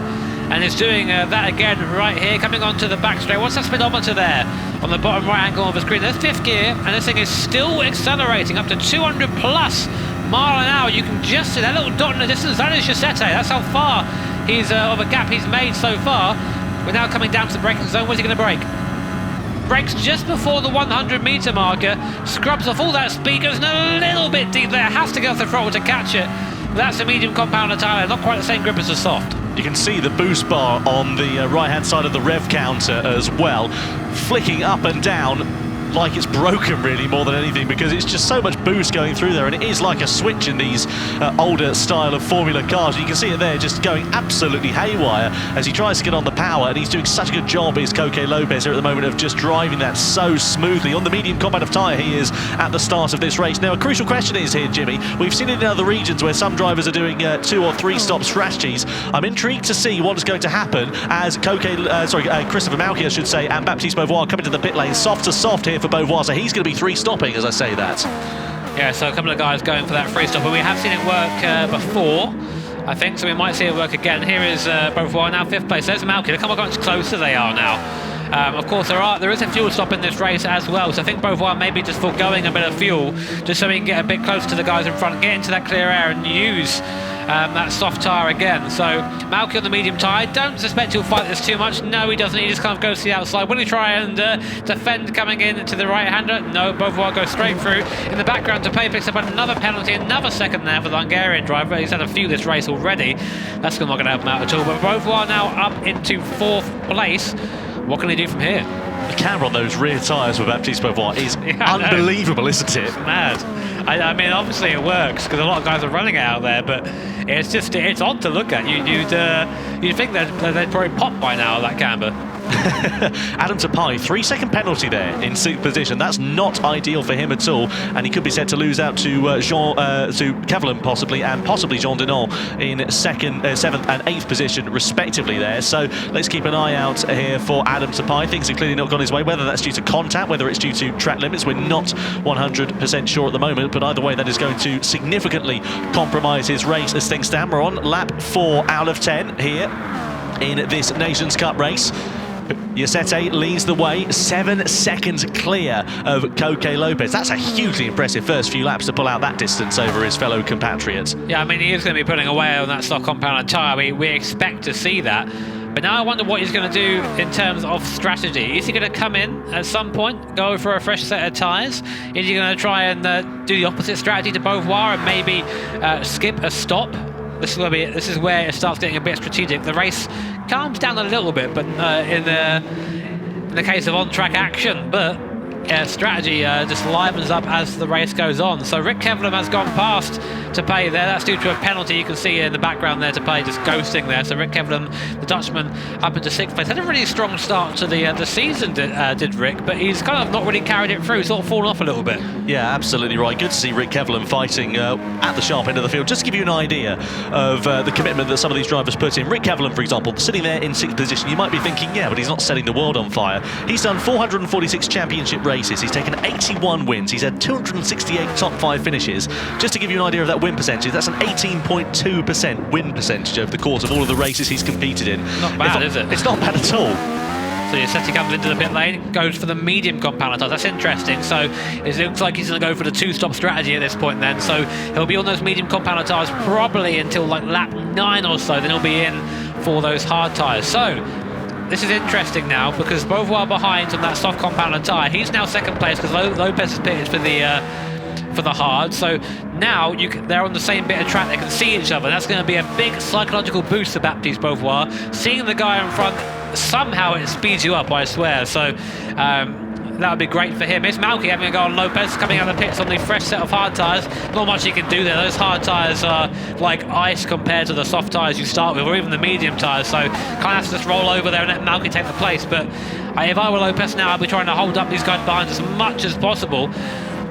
and is doing that again right here, coming onto the back straight. What's that speedometer there on the bottom right angle of the screen? There's 5th gear, and this thing is still accelerating up to 200 plus mile an hour. You can just see that little dot in the distance. That is Giuseppe. That's how far he's of a gap he's made so far. We're now coming down to the braking zone. Where's he going to brake? brakes just before the 100-metre marker, scrubs off all that speed, goes a little bit deep there, has to go off the throttle to catch it. That's a medium compounder tyre, not quite the same grip as a soft. You can see the boost bar on the right-hand side of the rev counter as well, flicking up and down like it's broken really more than anything, because it's just so much boost going through there, and it is like a switch in these older style of Formula cars. You can see it there just going absolutely haywire as he tries to get on the power, and he's doing such a good job, is Coque Lopez here at the moment, of just driving that so smoothly. On the medium compounder tyre he is at the start of this race. Now a crucial question is here, Jimmy, we've seen it in other regions where some drivers are doing 2 or 3 stop strategies. I'm intrigued to see what is going to happen as Christopher Malky, I should say, and Baptiste Beauvoir come into the pit lane. Soft to soft here for Beauvoir, so he's going to be 3 stopping as I say that. Yeah, so a couple of guys going for that 3 stop, but we have seen it work before, I think, so we might see it work again. Here is Beauvoir now 5th place. There's Malky. Look how much closer they are now. Of course, there is a fuel stop in this race as well, so I think Beauvoir may be just foregoing a bit of fuel just so he can get a bit closer to the guys in front, get into that clear air and use that soft tyre again. So Malky on the medium tyre, don't suspect he'll fight this too much. No, he doesn't. He just kind of goes to the outside. Will he try and defend coming in to the right-hander? No, Beauvoir goes straight through. In the background, Depay picks up another penalty, another second there for the Hungarian driver. He's had a few this race already. That's not going to help him out at all. But Beauvoir now up into 4th place. What can he do from here? The camera on those rear tyres for Baptiste Beauvoir is unbelievable, isn't it? It's mad. I mean, obviously it works because a lot of guys are running it out there, but it's odd to look at. You'd think that they'd probably pop by now, that camber. Adam Depay, 3-second penalty there in 6th position. That's not ideal for him at all, and he could be set to lose out to Kevlin possibly, and possibly Jean Denon in 2nd, 7th and 8th position respectively there. So let's keep an eye out here for Adam Depay. Things have clearly not gone his way, whether that's due to contact, whether it's due to track limits, we're not 100% sure at the moment, but either way that is going to significantly compromise his race as things stand. We're on lap 4 out of 10 here in this Nations Cup race. Yasete leads the way, 7 seconds clear of Coque Lopez. That's a hugely impressive first few laps to pull out that distance over his fellow compatriot. Yeah, I mean, he is going to be putting away on that stock compounder tyre. We expect to see that. But now I wonder what he's going to do in terms of strategy. Is he going to come in at some point, go for a fresh set of tyres? Is he going to try and do the opposite strategy to Beauvoir and maybe skip a stop? This is where it starts getting a bit strategic. The race calms down a little bit, but in the case of on-track action, but strategy just livens up as the race goes on. So Rick Kevlin has gone past Depay there. That's due to a penalty. You can see in the background there Depay just ghosting there. So Rick Kevlin, the Dutchman, up into 6th place. Had a really strong start to the season, did Rick, but he's kind of not really carried it through, sort of fallen off a little bit. Yeah, absolutely right. Good to see Rick Kevlin fighting at the sharp end of the field. Just to give you an idea of the commitment that some of these drivers put in. Rick Kevlin, for example, sitting there in 6th position, you might be thinking, yeah, but he's not setting the world on fire. He's done 446 championship races. He's taken 81 wins. He's had 268 top 5 finishes. Just to give you an idea of that win percentage, that's an 18.2% win percentage over the course of all of the races he's competed in. Not bad, is it? It's not bad at all. So Yasete comes into the pit lane, goes for the medium compounder tyres. That's interesting. So it looks like he's going to go for the 2-stop strategy at this point then. So he'll be on those medium compounder tyres probably until like lap 9 or so. Then he'll be in for those hard tyres. So this is interesting now because Beauvoir behind on that soft compounder tyre. He's now 2nd place because Lopez is pitted for the hard. So now they're on the same bit of track. They can see each other. That's going to be a big psychological boost to Baptiste Beauvoir. Seeing the guy in front, somehow it speeds you up, I swear. So that would be great for him. It's Malky having a go on Lopez, coming out of the pits on the fresh set of hard tyres. Not much he can do there. Those hard tyres are like ice compared to the soft tyres you start with, or even the medium tyres. So kind of have to just roll over there and let Malky take the place. But if I were Lopez now, I'd be trying to hold up these guys behind as much as possible,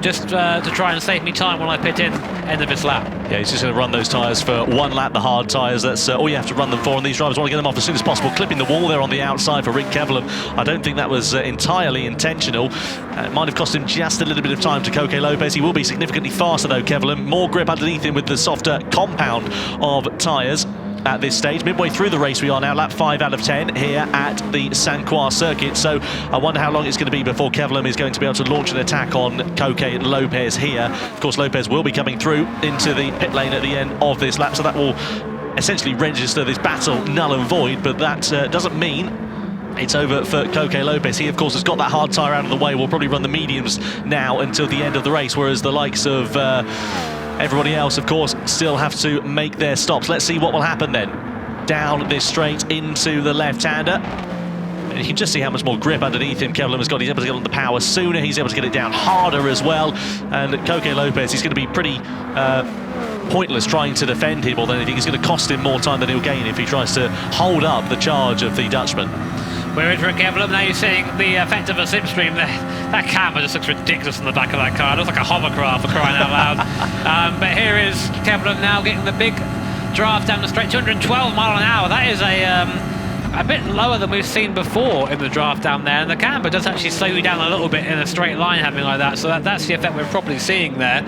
just to try and save me time when I pit in end of this lap. Yeah, he's just going to run those tyres for 1 lap, the hard tyres. That's all you have to run them for, and these drivers want to get them off as soon as possible. Clipping the wall there on the outside for Rick Kevlin. I don't think that was entirely intentional. It might have cost him just a little bit of time to Coque Lopez. He will be significantly faster though, Kevlin. More grip underneath him with the softer compound of tyres. At this stage, midway through the race we are now, lap 5 out of 10 here at the Saint-Croix circuit. So I wonder how long it's going to be before Kevlin is going to be able to launch an attack on Coque Lopez here. Of course, Lopez will be coming through into the pit lane at the end of this lap, so that will essentially register this battle null and void, but that doesn't mean It's over for Coque Lopez. He, of course, has got that hard tyre out of the way. Will probably run the mediums now until the end of the race, whereas the likes of everybody else, of course, still have to make their stops. Let's see what will happen then. Down this straight into the left-hander. And you can just see how much more grip underneath him Kevlin has got. He's able to get on the power sooner. He's able to get it down harder as well. And Coque Lopez is going to be pretty pointless trying to defend him more than anything. It's going to cost him more time than he'll gain if he tries to hold up the charge of the Dutchman. We're into Kevlin. Now you're seeing the effect of a slipstream. That camera just looks ridiculous on the back of that car. It looks like a hovercraft, for crying out loud. But here is Kevlin now getting the big draft down the straight, 212 mile an hour. That is a bit lower than we've seen before in the draft down there, and the camber does actually slow you down a little bit in a straight line having like that, so that's the effect we're probably seeing there.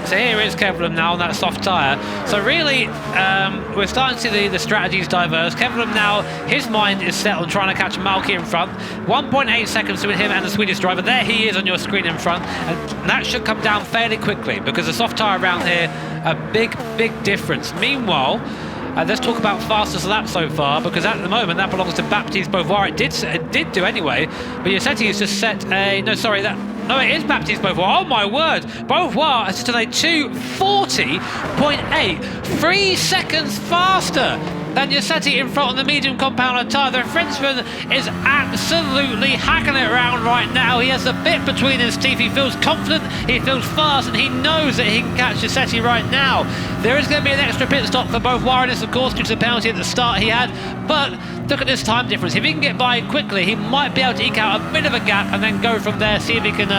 So here is Kevlin now on that soft tyre. So really, we're starting to see the strategies diverse. Kevlin now, his mind is set on trying to catch Malky in front. 1.8 seconds between him and the Swedish driver. There he is on your screen in front, and that should come down fairly quickly because the soft tyre around here, a big difference. Meanwhile, let's talk about fastest lap so far, because at the moment that belongs to Baptiste Beauvoir. It did do anyway, but Yossetti has just set a... No, sorry, no, it is Baptiste Beauvoir. Oh my word! Beauvoir has done a 2:40.8, 3 seconds faster than Yossetti in front on the medium compound tyre. The Frenchman is absolutely hacking it around right now. He has the bit between his teeth. He feels confident, he feels fast, and he knows that he can catch Yossetti right now. There is going to be an extra pit stop for Beauvoir, and this, of course, due to the penalty at the start he had. But look at this time difference. If he can get by quickly, he might be able to eke out a bit of a gap and then go from there, see if he can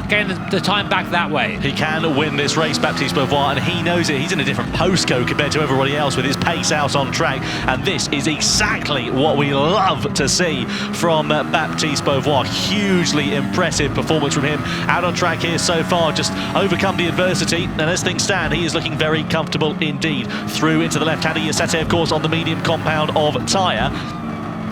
gain the time back that way. He can win this race, Baptiste Beauvoir, and he knows it. He's in a different postcode compared to everybody else with his pace out on track, and this is exactly what we love to see from Baptiste Beauvoir. Hugely impressive performance from him out on track here so far, just overcome the adversity, and as things stand, he is looking very comfortable indeed. Through into the left-hander, Yossetti, of course, on the medium compound of tyre,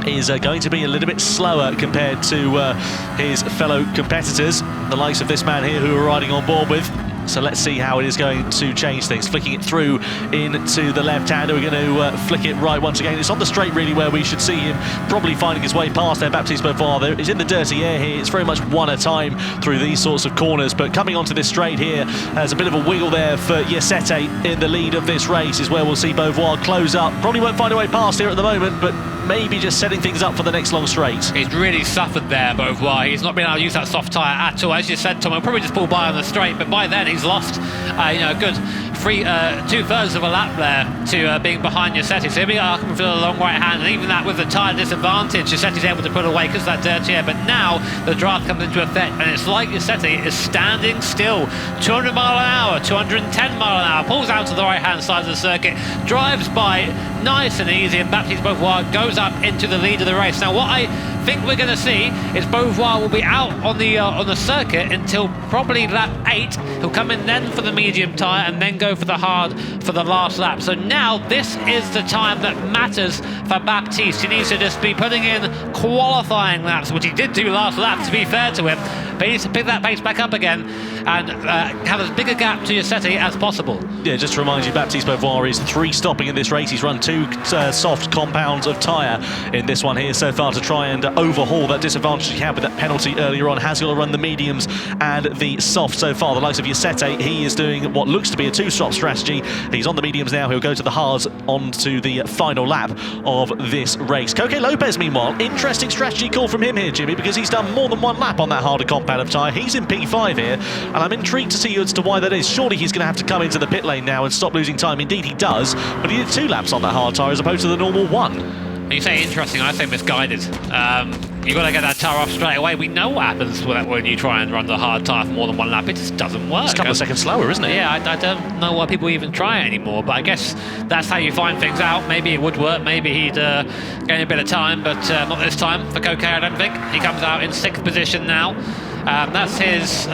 is going to be a little bit slower compared to his fellow competitors, the likes of this man here who we're riding on board with. So let's see how it is going to change things. Flicking it through into the left-hander. We're going to flick it right once again. It's on the straight really where we should see him probably finding his way past there. Baptiste Beauvoir is in the dirty air here. It's very much one at a time through these sorts of corners, but coming onto this straight here, there's a bit of a wiggle there for Yossetti in the lead of this race is where we'll see Beauvoir close up. Probably won't find a way past here at the moment, but maybe just setting things up for the next long straight. He's really suffered there, Beauvoir. He's not been able to use that soft tyre at all. As you said, Tom, he'll probably just pull by on the straight, but by then he's lost a good 2/3 of a lap there to being behind Yossetti. So he'll be coming for the long right hand, and even that with the tyre disadvantage, Yossetti's able to pull away because of that dirty air. But now the draft comes into effect, and it's like Yossetti is standing still. 200 mile an hour, 210 mile an hour, pulls out to the right hand side of the circuit, drives by nice and easy, and Baptiste Beauvoir goes up into the lead of the race. Now what I think we're going to see is Beauvoir will be out on the circuit until probably lap 8. He'll come in then for the medium tyre and then go for the hard for the last lap. So now this is the time that matters for Baptiste. He needs to just be putting in qualifying laps, which he did do last lap, to be fair to him, but he needs to pick that pace back up again and have as big a gap to Yossetti as possible. Yeah, just to remind you, Baptiste Beauvoir is 3 stopping in this race. He's run 2 soft compounds of tyre in this one here so far to try and overhaul that disadvantage he had with that penalty earlier on. Has got to run the mediums and the soft so far. The likes of Yossetti, he is doing what looks to be a 2-stop strategy. He's on the mediums now. He'll go to the hards onto the final lap of this race. Coque Lopez, meanwhile, interesting strategy call from him here, Jimmy, because he's done more than 1 lap on that harder compound of tyre. He's in P5 here, and I'm intrigued to see as to why that is. Surely he's going to have to come into the pit lane now and stop losing time. Indeed he does, but he did 2 laps on that hard tyre as opposed to the normal 1. You say interesting, I say misguided. You've got to get that tyre off straight away. We know what happens when you try and run the hard tyre for more than 1 lap. It just doesn't work. It's a couple of seconds slower, isn't it? Yeah, I don't know why people even try it anymore, but I guess that's how you find things out. Maybe it would work, maybe he'd gain a bit of time, but not this time for Coque, I don't think. He comes out in 6th position now. That's his...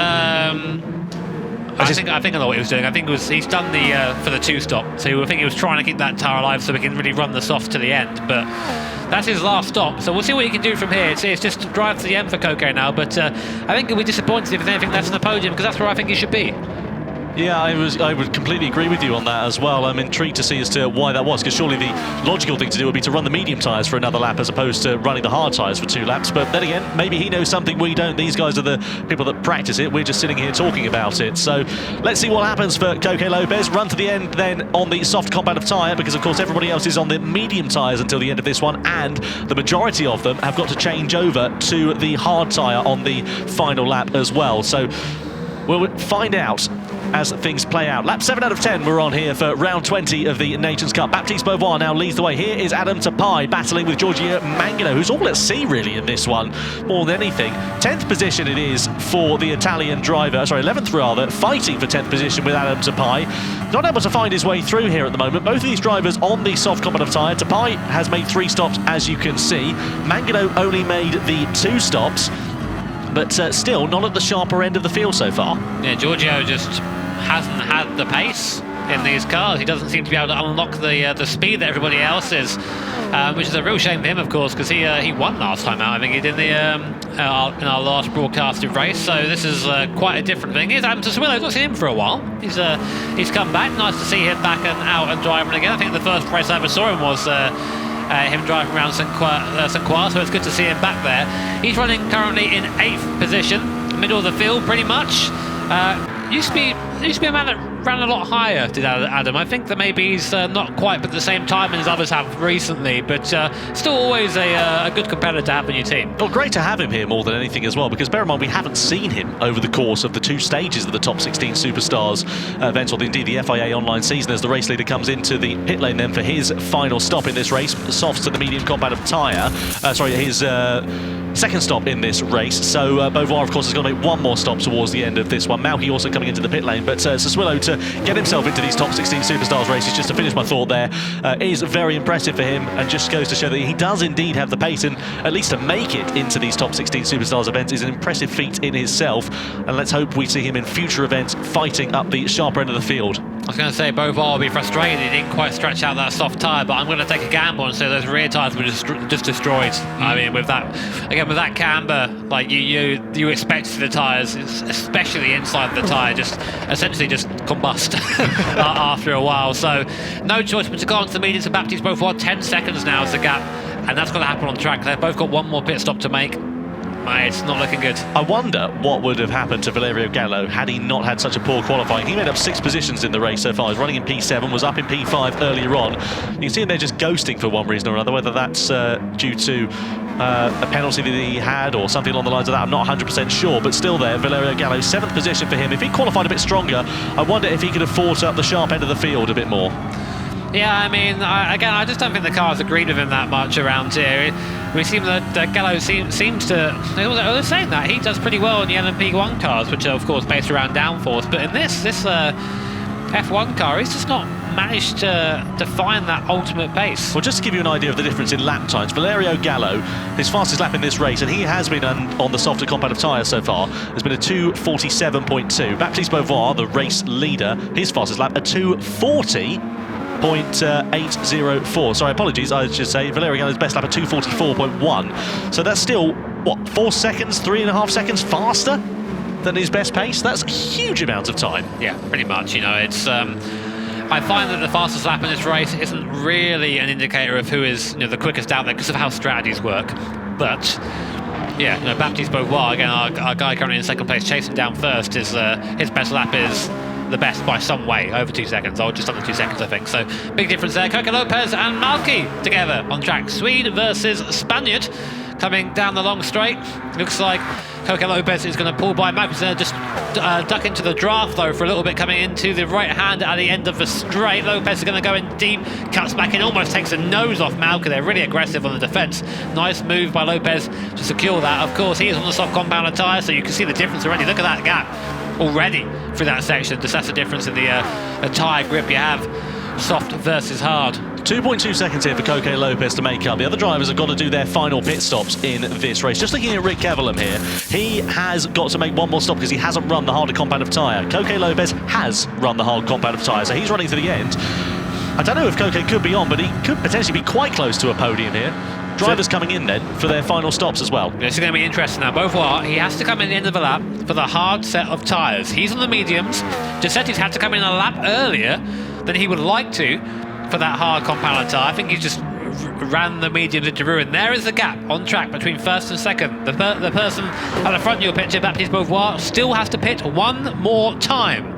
I think I know what he was doing. I think he's done the for the 2-stop. So I think he was trying to keep that tyre alive so we can really run the soft to the end. But that's his last stop. So we'll see what he can do from here. It's just to drive to the end for Coque now. But I think he'll be disappointed if there's anything less than the podium, because that's where I think he should be. Yeah, I would completely agree with you on that as well. I'm intrigued to see as to why that was, because surely the logical thing to do would be to run the medium tyres for another lap as opposed to running the hard tyres for 2 laps. But then again, maybe he knows something we don't. These guys are the people that practice it. We're just sitting here talking about it. So let's see what happens for Coque Lopez. Run to the end then on the soft compound of tyre, because of course everybody else is on the medium tyres until the end of this one, and the majority of them have got to change over to the hard tyre on the final lap as well. So we'll find out as things play out. Lap 7 out of 10 we're on here for round 20 of the Nations Cup. Baptiste Beauvoir now leads the way. Here is Adam Tapai battling with Giorgio Mangano, who's all at sea really in this one, more than anything. 10th position it is for the Italian driver, sorry, 11th rather, fighting for 10th position with Adam Tapai. Not able to find his way through here at the moment. Both of these drivers on the soft compound of tyre. Tapai has made 3 stops, as you can see. Mangano only made the 2 stops, but still not at the sharper end of the field so far. Yeah, Giorgio just hasn't had the pace in these cars. He doesn't seem to be able to unlock the speed that everybody else is, which is a real shame for him, of course, because he won last time out. I think he did in our last broadcasted race. So this is quite a different thing. Here's Adam Tapai. I've not seen him for a while. He's come back. Nice to see him back and out and driving again. I think the first race I ever saw him was him driving around Saint-Croix, so it's good to see him back there. He's running currently in 8th position, middle of the field pretty much. Used to be a man that ran a lot higher, did Adam. I think that maybe he's not quite at the same time as others have recently, but still always a good competitor to have in your team. Well, great to have him here more than anything as well, because bear in mind we haven't seen him over the course of the 2 stages of the Top 16 Superstars event, or indeed the FIA online season, as the race leader comes into the pit lane then for his final stop in this race, softs to the medium compound of tyre. His second stop in this race. So Beauvoir, of course, has got to make 1 more stop towards the end of this one. Mauki also coming into the pit lane, but Sassuolo to get himself into these Top 16 Superstars races, just to finish my thought there, is very impressive for him, and just goes to show that he does indeed have the pace, and at least to make it into these Top 16 Superstars events is an impressive feat in itself, and let's hope we see him in future events fighting up the sharper end of the field. I was going to say Beauvoir will be frustrated he didn't quite stretch out that soft tyre, but I'm going to take a gamble and say those rear tyres were just destroyed. I mean, with that camber, like you expect the tyres, especially inside the tyre, just essentially just combust after a while. So no choice but to go on to the mediums. Baptiste Beauvoir, 10 seconds now is the gap, and that's going to happen on track. They've both got 1 more pit stop to make. It's not looking good. I wonder what would have happened to Valerio Gallo had he not had such a poor qualifying. He made up 6 positions in the race so far. He's running in P7, was up in P5 earlier on. You can see him there just ghosting for one reason or another, whether that's due to a penalty that he had or something along the lines of that. I'm not 100% sure, but still there, Valerio Gallo, 7th position for him. If he qualified a bit stronger, I wonder if he could have fought up the sharp end of the field a bit more. Yeah, I mean, I just don't think the cars agreed with him that much around here. We seem that Gallo seems to... I was saying that he does pretty well in the LMP1 cars, which are of course based around downforce, but in this F1 car, he's just not managed to find that ultimate pace. Well, just to give you an idea of the difference in lap times, Valerio Gallo, his fastest lap in this race, and he has been on the softer compound of tyre so far, has been a 2:47.2. Baptiste Beauvoir, the race leader, his fastest lap, a 2:40.804. Sorry, apologies, I should say Valerio Gallo's best lap at 2:44.1. So that's still, what, 4 seconds, 3.5 seconds faster than his best pace? That's a huge amount of time. Yeah, pretty much. You know, it's... I find that the fastest lap in this race isn't really an indicator of who is the quickest out there because of how strategies work. But yeah, Baptiste Beauvoir, again, our guy currently in 2nd place, chasing down first, is his best lap is the best by some way, over 2 seconds, or just under 2 seconds, I think. So big difference there. Coque Lopez and Malki together on track. Swede versus Spaniard coming down the long straight. Looks like Coque Lopez is going to pull by Malki's going to just duck into the draft though for a little bit, coming into the right hand at the end of the straight. Lopez is going to go in deep, cuts back in, almost takes the nose off Malki. They're really aggressive on the defence. Nice move by Lopez to secure that. Of course, he is on the soft compound of tyre, so you can see the difference already. Look at that gap already through that section. Just that's the difference in the tyre grip you have, soft versus hard. 2.2 seconds here for Coque Lopez to make up. The other drivers have got to do their final pit stops in this race. Just looking at Rick Kevelum here, he has got to make 1 more stop because he hasn't run the harder compound of tyre. Coque Lopez has run the hard compound of tyre, so he's running to the end. I don't know if Coque could be on, but he could potentially be quite close to a podium here. Drivers coming in then for their final stops as well. This is going to be interesting now. Beauvoir, he has to come in the end of the lap for the hard set of tyres. He's on the mediums. Giuseppe's had to come in a lap earlier than he would like to for that hard compound tyre. I think he's just ran the mediums into ruin. There is the gap on track between first and second. The person at the front of your picture, Baptiste Beauvoir, still has to pit one more time.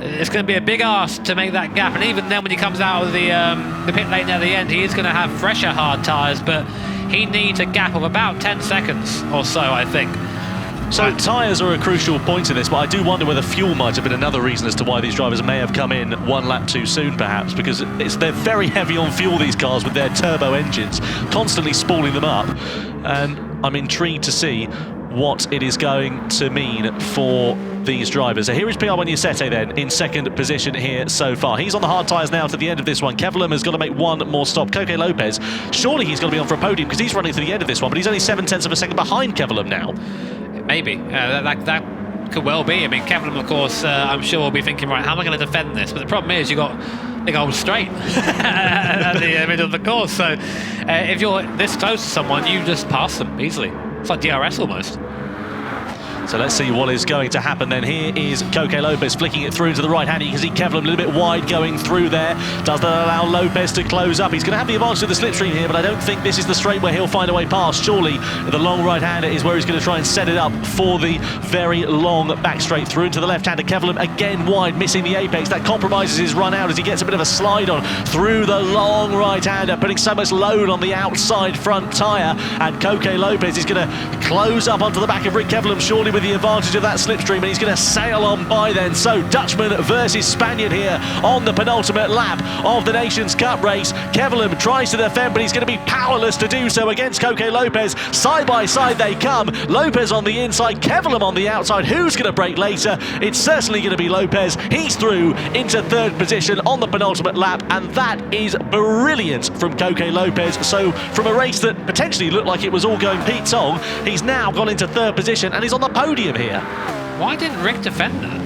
It's going to be a big ask to make that gap, and even then when he comes out of the pit lane at the end, he is going to have fresher hard tyres, but he needs a gap of about 10 seconds or so, I think. So tyres are a crucial point in this, but I do wonder whether fuel might have been another reason as to why these drivers may have come in one lap too soon, perhaps, because they're very heavy on fuel, these cars, with their turbo engines, constantly spooling them up. And I'm intrigued to see what it is going to mean for these drivers. So here is Pierre Giuseppe then in second position here so far. He's on the hard tyres now to the end of this one. Kevlam has got to make one more stop. Coque Lopez, surely he's got to be on for a podium because he's running to the end of this one, but he's only 7/10 of a second behind Kevlam now. Maybe. That could well be. I mean, Kevlam, of course, I'm sure will be thinking, right, how am I going to defend this? But the problem is you've got big old straight at the middle of the course. So if you're this close to someone, you just pass them easily. It's like DRS almost. So let's see what is going to happen then. Here is Coque Lopez flicking it through to the right hand. You can see Kevlam a little bit wide going through there. Does that allow Lopez to close up? He's going to have the advantage of the slipstream here, but I don't think this is the straight where he'll find a way past. Surely the long right-hander is where he's going to try and set it up for the very long back straight through into the left-hander. Kevlam again wide, missing the apex. That compromises his run out as he gets a bit of a slide on through the long right-hander, putting so much load on the outside front tyre. And Coque Lopez is going to close up onto the back of Rick Kevlam, surely with the advantage of that slipstream, and he's going to sail on by then. So Dutchman versus Spaniard here on the penultimate lap of the Nations Cup race. Kevlam tries to defend, but he's going to be powerless to do so against Coque Lopez. Side by side they come. Lopez on the inside, Kevlam on the outside. Who's going to break later? It's certainly going to be Lopez. He's through into third position on the penultimate lap, and that is brilliant from Coque Lopez. So from a race that potentially looked like it was all going Pete Tong, he's now gone into third position and he's on the podium here. Why didn't Rick defend that?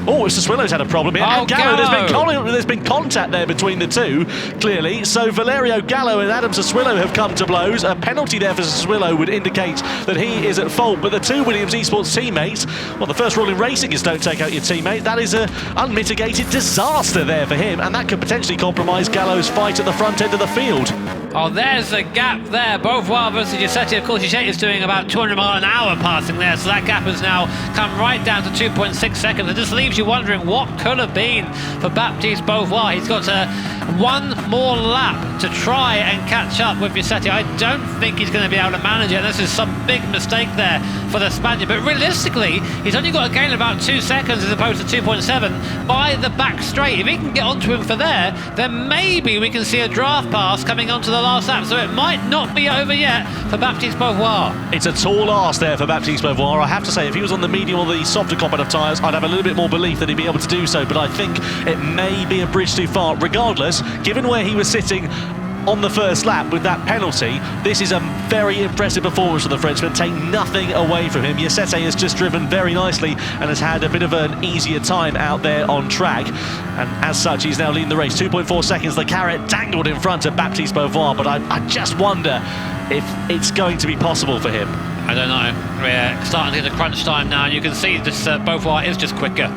Oh, it's Sassuolo's had a problem here. Oh, and Gallo, there's been contact there between the two, clearly. So Valerio Gallo and Adam Sassuolo have come to blows. A penalty there for Sassuolo would indicate that he is at fault. But the two Williams Esports teammates, well, the first rule in racing is don't take out your teammate. That is an unmitigated disaster there for him, and that could potentially compromise Gallo's fight at the front end of the field. Oh, there's a gap there. Beauvoir versus Giuseppe. Of course, Giuseppe is doing about 200 miles an hour passing there, so that gap has now come right down to 2.6 seconds. It just leaves you wondering what could have been for Baptiste Beauvoir. He's got one more lap to try and catch up with Giuseppe. I don't think he's going to be able to manage it. This is some big mistake there for the Spaniard. But realistically, he's only got to gain about 2 seconds as opposed to 2.7 by the back straight. If he can get onto him for there, then maybe we can see a draft pass coming onto the last lap. So it might not be over yet for Baptiste Beauvoir. It's a tall ask there for Baptiste Beauvoir. I have to say, if he was on the medium or the softer compound of tyres, I'd have a little bit more belief that he'd be able to do so, but I think it may be a bridge too far. Regardless, given where he was sitting on the first lap with that penalty, this is a very impressive performance for the Frenchman. Take nothing away from him. Giuseppe has just driven very nicely and has had a bit of an easier time out there on track, and as such he's now leading the race. 2.4 seconds, the carrot dangled in front of Baptiste Beauvoir, but I just wonder if it's going to be possible for him. I don't know. We're starting to get the crunch time now, and you can see this Beauvoir is just quicker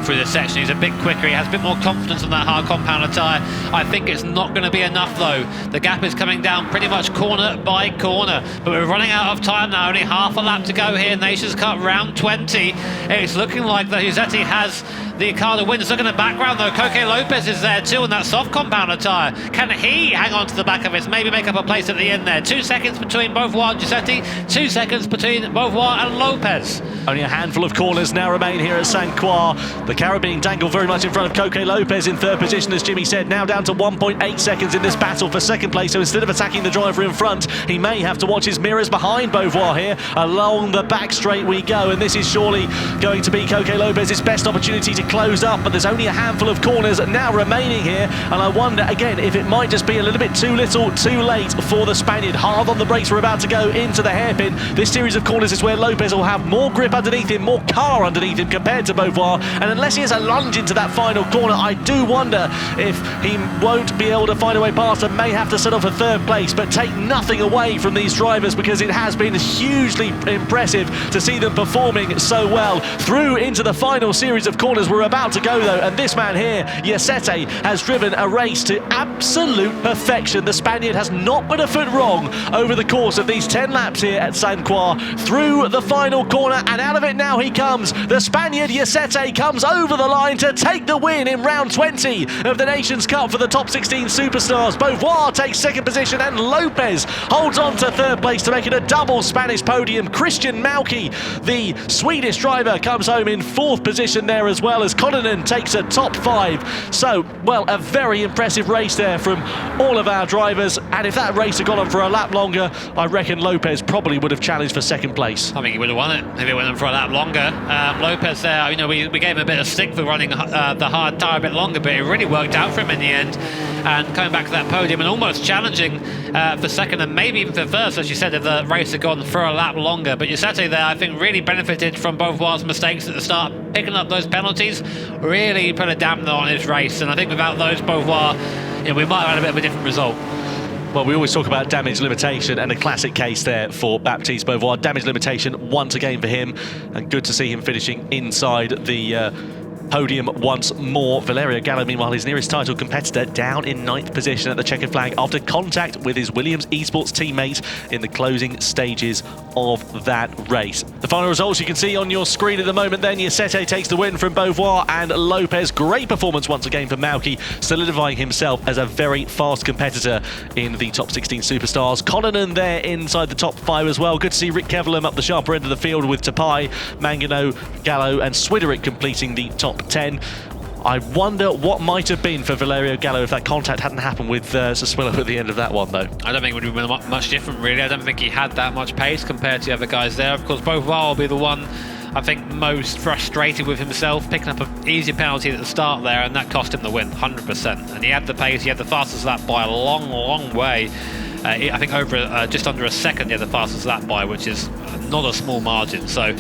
through this section. He's a bit quicker, he has a bit more confidence on that hard compounder tyre. I think it's not going to be enough though. The gap is coming down pretty much corner by corner, but we're running out of time now. Only half a lap to go here. Nations Cup round 20. It's looking like the Giuseppe has the car to win. Just look in the background though, Coque Lopez is there too on that soft compounder tyre. Can he hang on to the back of it, maybe make up a place at the end there? 2 seconds between Beauvoir and Giuseppe, 2 seconds between Beauvoir and Lopez. Only a handful of corners now remain here at Saint-Croix. The carrot being dangled very much in front of Coque Lopez in third position, as Jimmy said, now down to 1.8 seconds in this battle for second place. So instead of attacking the driver in front, he may have to watch his mirrors behind Beauvoir here. Along the back straight we go, and this is surely going to be Coque Lopez's best opportunity to close up, but there's only a handful of corners now remaining here, and I wonder again if it might just be a little bit too little too late for the Spaniard. Hard on the brakes, we're about to go into the hairpin. This series of corners is where Lopez will have more grip underneath him, more car underneath him compared to Beauvoir, and unless unless he has a lunge into that final corner, I do wonder if he won't be able to find a way past and may have to settle for third place. But take nothing away from these drivers, because it has been hugely impressive to see them performing so well through into the final series of corners. We're about to go though, and this man here, Yasete, has driven a race to absolute perfection. The Spaniard has not put a foot wrong over the course of these 10 laps here at Saint-Croix, through the final corner, and out of it now he comes. The Spaniard Yasete comes over the line to take the win in round 20 of the Nations Cup for the top 16 superstars. Beauvoir takes second position, and Lopez holds on to third place to make it a double Spanish podium. Christian Mauki, the Swedish driver, comes home in fourth position there, as well as Kononen takes a top 5. So, well, a very impressive race there from all of our drivers, and if that race had gone on for a lap longer, I reckon Lopez probably would have challenged for second place. I think he would have won it if it went on for a lap longer. Lopez there, you know, we gave him a bit of stick for running the hard tyre a bit longer, but it really worked out for him in the end, and coming back to that podium and almost challenging for second and maybe even for first, as you said, if the race had gone for a lap longer. But Yasete there, I think, really benefited from Beauvoir's mistakes at the start, picking up those penalties, really put a dampener on his race, and I think without those, Beauvoir, you know, we might have had a bit of a different result. Well, we always talk about damage limitation, and a classic case there for Baptiste Beauvoir. Damage limitation once again for him, and good to see him finishing inside the podium once more. Valerio Gallo, meanwhile, his nearest title competitor, down in 9th position at the checkered flag after contact with his Williams Esports teammate in the closing stages of that race. The final results you can see on your screen at the moment then. Yasete takes the win from Beauvoir, and Lopez, great performance once again for Mauki, solidifying himself as a very fast competitor in the top 16 superstars. Kononen there inside the top 5 as well. Good to see Rick Kevelem up the sharper end of the field with Tapai, Mangano, Gallo and Swiderick completing the top 10. I wonder what might have been for Valerio Gallo if that contact hadn't happened with Sassuolo at the end of that one, though. I don't think it would have been much different, really. I don't think he had that much pace compared to the other guys there. Of course, Beauvoir will be the one, I think, most frustrated with himself, picking up an easy penalty at the start there, and that cost him the win, 100%. And he had the pace, he had the fastest lap by a long, long way. I think over just under a second, he had the fastest lap by, which is not a small margin. So,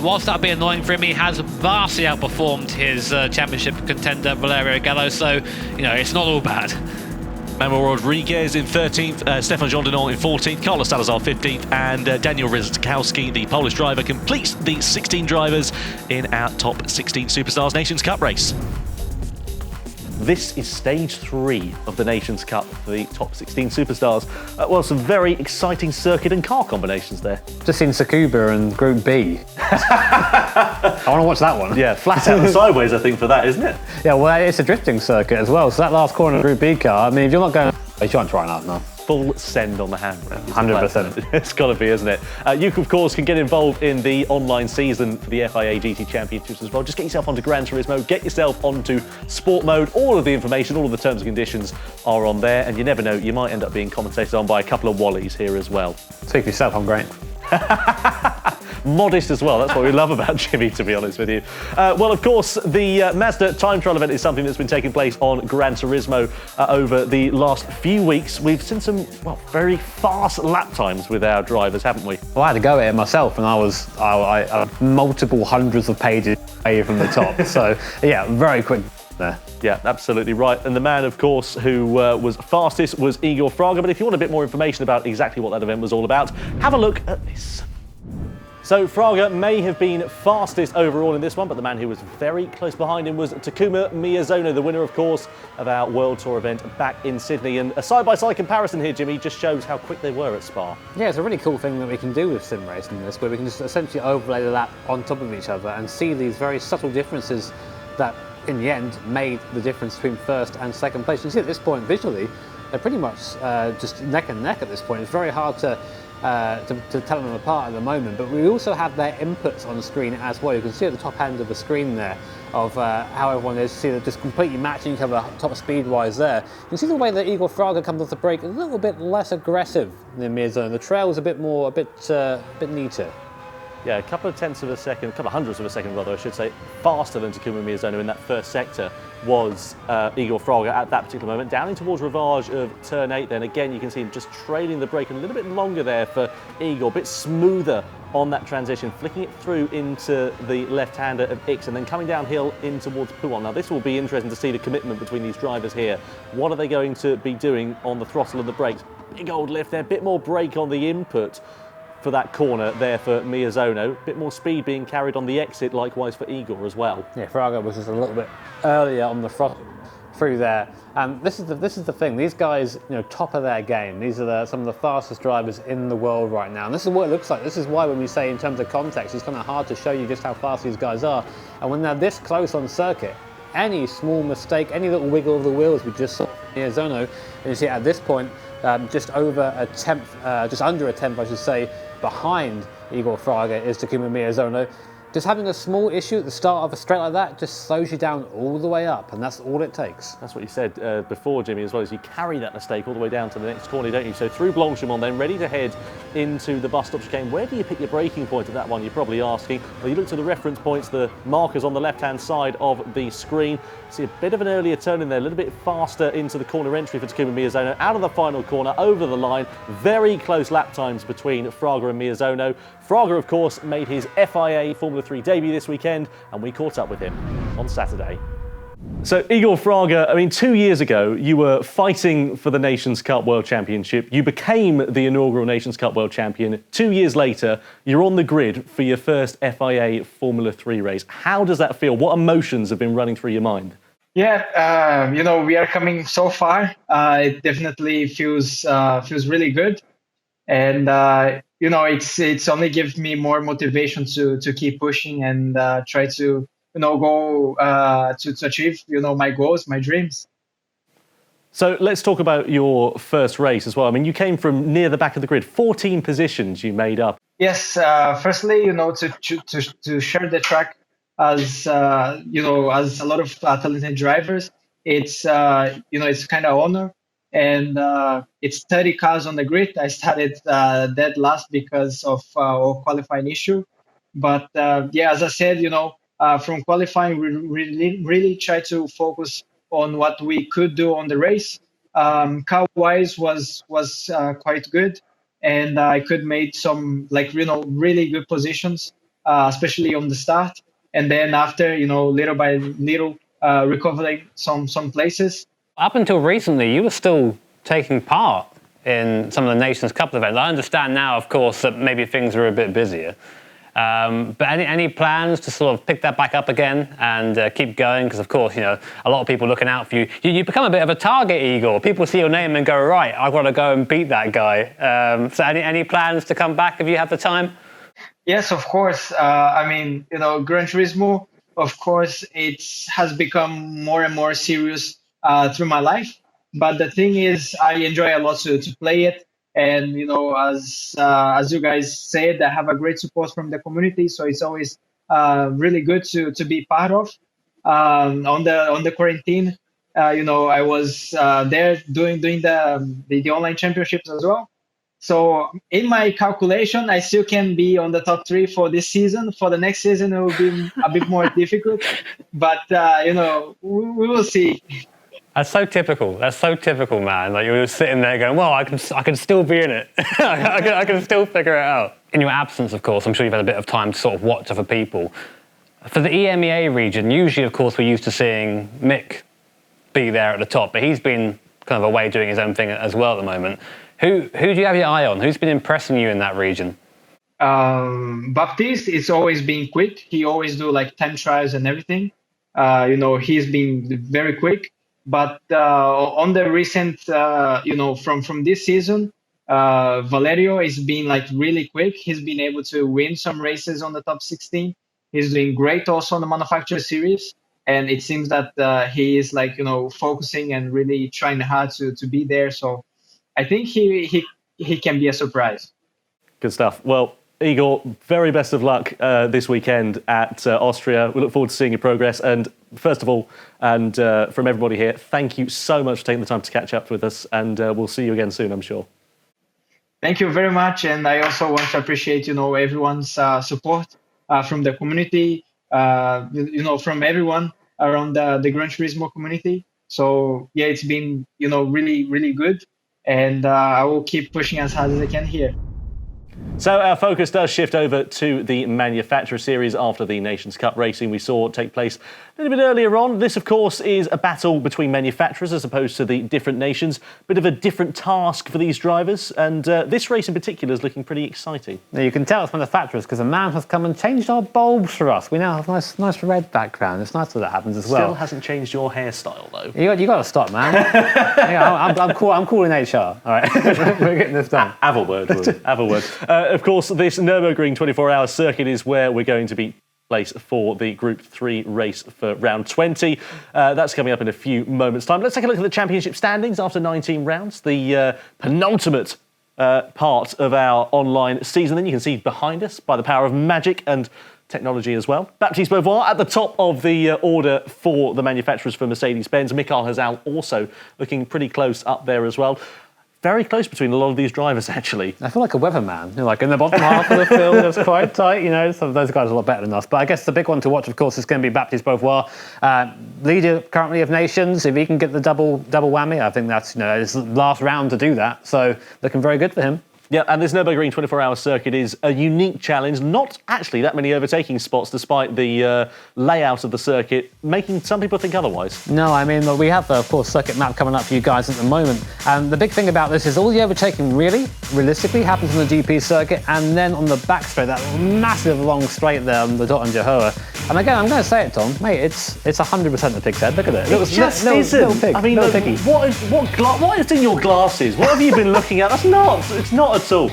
whilst that'll be annoying for him, he has vastly outperformed his championship contender, Valerio Gallo. So, you know, it's not all bad. Manuel Rodriguez in 13th, Stefan Gendonant in 14th, Carlos Salazar 15th, and Daniel Rizikowski, the Polish driver, completes the 16 drivers in our top 16 Superstars Nations Cup race. This is stage 3 of the Nations Cup for the top 16 superstars. Well, some very exciting circuit and car combinations there. Just seen Tsukuba and Group B. I want to watch that one. Yeah, flat out and sideways, I think, for that, isn't it? Yeah, well, it's a drifting circuit as well. So that last corner of Group B car, I mean, if you're not going, you can't try that now. Full send on the handbrake. 100%. It's got to be, isn't it? You, of course, can get involved in the online season for the FIA GT Championships as well. Just get yourself onto Gran Turismo, get yourself onto Sport Mode. All of the information, all of the terms and conditions are on there. And you never know, you might end up being commentated on by a couple of Wallies here as well. Speak for yourself, I'm great. Modest as well. That's what we love about Jimmy, to be honest with you. Well, of course, the Mazda time trial event is something that's been taking place on Gran Turismo over the last few weeks. We've seen some, well, very fast lap times with our drivers, haven't we? Well, I had to go at it myself, and I multiple hundreds of pages away from the top. So, yeah, very quick there. Yeah, absolutely right. And the man, of course, who was fastest was Igor Fraga. But if you want a bit more information about exactly what that event was all about, have a look at this. So Fraga may have been fastest overall in this one, but the man who was very close behind him was Takuma Miyazono, the winner, of course, of our World Tour event back in Sydney. And a side-by-side comparison here, Jimmy, just shows how quick they were at Spa. Yeah, it's a really cool thing that we can do with sim racing in this, where we can just essentially overlay the lap on top of each other and see these very subtle differences that, in the end, made the difference between first and second place. You see at this point, visually, they're pretty much just neck and neck at this point. It's very hard to tell them apart at the moment, but we also have their inputs on the screen as well. You can see at the top end of the screen there of how everyone is. See, they're just completely matching each other top speed-wise there. You can see the way that Igor Fraga comes off the brake a little bit less aggressive than Miyazono. The trail is a bit neater. yeah, a couple of tenths of a second, a couple of hundredths of a second rather, I should say, faster than Takuma Miyazono in that first sector was Igor Fraga at that particular moment. Down in towards Rivage of turn 8, then again you can see him just trailing the brake a little bit longer there for Igor, a bit smoother on that transition, flicking it through into the left-hander of Ix and then coming downhill in towards Pouon. Now this will be interesting to see the commitment between these drivers here. What are they going to be doing on the throttle and the brakes? Big old lift there, a bit more brake on the input for that corner there for Miyazono. A bit more speed being carried on the exit, likewise for Igor as well. Yeah, Fraga was just a little bit earlier on the throttle through there. And this is the thing. These guys, top of their game. These are some of the fastest drivers in the world right now. And this is what it looks like. This is why when we say in terms of context, it's kind of hard to show you just how fast these guys are. And when they're this close on circuit, any small mistake, any little wiggle of the wheels, we just saw Miyazono, and you see at this point, just over a tenth, just under a tenth, I should say, behind Igor Fraga is Takuma Miyazono. Just having a small issue at the start of a straight like that just slows you down all the way up, and that's all it takes. That's what you said before, Jimmy, as well, as you carry that mistake all the way down to the next corner, don't you? So through Blanchimont then, ready to head into the bus stop chicane. Where do you pick your braking point at that one, you're probably asking? Well, you look to the reference points, the markers on the left-hand side of the screen. See a bit of an earlier turn in there, a little bit faster into the corner entry for Takuma Miyazono, out of the final corner, over the line. Very close lap times between Fraga and Miyazono. Fraga, of course, made his FIA Formula 3 debut this weekend, and we caught up with him on Saturday. So, Igor Fraga, I mean, 2 years ago, you were fighting for the Nations Cup World Championship. You became the inaugural Nations Cup World Champion. 2 years later, you're on the grid for your first FIA Formula 3 race. How does that feel? What emotions have been running through your mind? Yeah, we are coming so far. It definitely feels really good. And it's only gives me more motivation to keep pushing and try to go to achieve my goals, my dreams. So let's talk about your first race as well. I mean, you came from near the back of the grid, 14 positions you made up. Yes, firstly, to share the track as as a lot of talented drivers, it's kind of honor. And it's 30 cars on the grid. I started dead last because of a qualifying issue. But as I said, from qualifying, we really try to focus on what we could do on the race. Car-wise was quite good, and I could make some really good positions, especially on the start. And then after, little by little, recovering some places. Up until recently, you were still taking part in some of the Nations Cup events. I understand now, of course, that maybe things are a bit busier. But any plans to sort of pick that back up again and keep going? Because, of course, a lot of people looking out for you. You become a bit of a target, Igor. People see your name and go, right, I've got to go and beat that guy. So any plans to come back if you have the time? Yes, of course. Gran Turismo, of course, it has become more and more serious through my life. But the thing is, I enjoy a lot to play it. And, as you guys said, I have a great support from the community. So it's always really good to be part of. On the quarantine, I was there doing the online championships as well. So in my calculation, I still can be on the top 3 for this season. For the next season, it will be a bit more difficult. But, we will see. That's so typical. That's so typical, man. Like you're sitting there going, well, I can still be in it. I can still figure it out. In your absence, of course, I'm sure you've had a bit of time to sort of watch other people. For the EMEA region, usually, of course, we're used to seeing Mick be there at the top, but he's been kind of away doing his own thing as well at the moment. Who do you have your eye on? Who's been impressing you in that region? Baptiste is always being quick. He always do time trials and everything. He's been very quick. But on the recent, from this season, Valerio is being really quick. He's been able to win some races on the top 16. He's doing great also on the manufacturer series. And it seems that he is focusing and really trying hard to be there. So I think he can be a surprise. Good stuff. Well, Igor, very best of luck this weekend at Austria. We look forward to seeing your progress. And first of all, and from everybody here, thank you so much for taking the time to catch up with us. And we'll see you again soon, I'm sure. Thank you very much, and I also want to appreciate, everyone's support from the community, from everyone around the Gran Turismo community. So yeah, it's been, really, really good, and I will keep pushing as hard as I can here. So our focus does shift over to the Manufacturer Series after the Nations Cup racing we saw take place a little bit earlier on. This, of course, is a battle between manufacturers as opposed to the different nations. Bit of a different task for these drivers, and this race in particular is looking pretty exciting. Now you can tell it's manufacturers because a man has come and changed our bulbs for us. We now have a nice red background. It's nice that that happens as well. Still hasn't changed your hairstyle, though. You got to stop, man. I'm calling HR. All right, we're getting this done. Have a word, William. Have a word. Of course, this Nürburgring 24-hour circuit is where we're going to be placed for the Group 3 race for round 20. That's coming up in a few moments' time. Let's take a look at the championship standings after 19 rounds, the penultimate part of our online season. Then you can see behind us, by the power of magic and technology as well, Baptiste Beauvoir at the top of the order for the manufacturers for Mercedes-Benz. Mikael Hazal also looking pretty close up there as well. Very close between a lot of these drivers, actually. I feel like a weatherman. Like in the bottom half of the field, it's quite tight. Some of those guys are a lot better than us. But I guess the big one to watch, of course, is going to be Baptiste Beauvoir, leader currently of nations. If he can get the double whammy, I think that's his last round to do that. So looking very good for him. Yeah, and this Nürburgring 24-hour circuit is a unique challenge. Not actually that many overtaking spots, despite the layout of the circuit, making some people think otherwise. No, I mean, we have, of course, circuit map coming up for you guys at the moment. And the big thing about this is all the overtaking realistically happens on the GP circuit, and then on the back straight, that massive long straight there on the Dot and Jehoa. And again, I'm going to say it, Tom, mate, it's 100% the pig's head. Look at it. It just isn't. Little pig, I mean, what is in your glasses? What have you been looking at? It's not at all.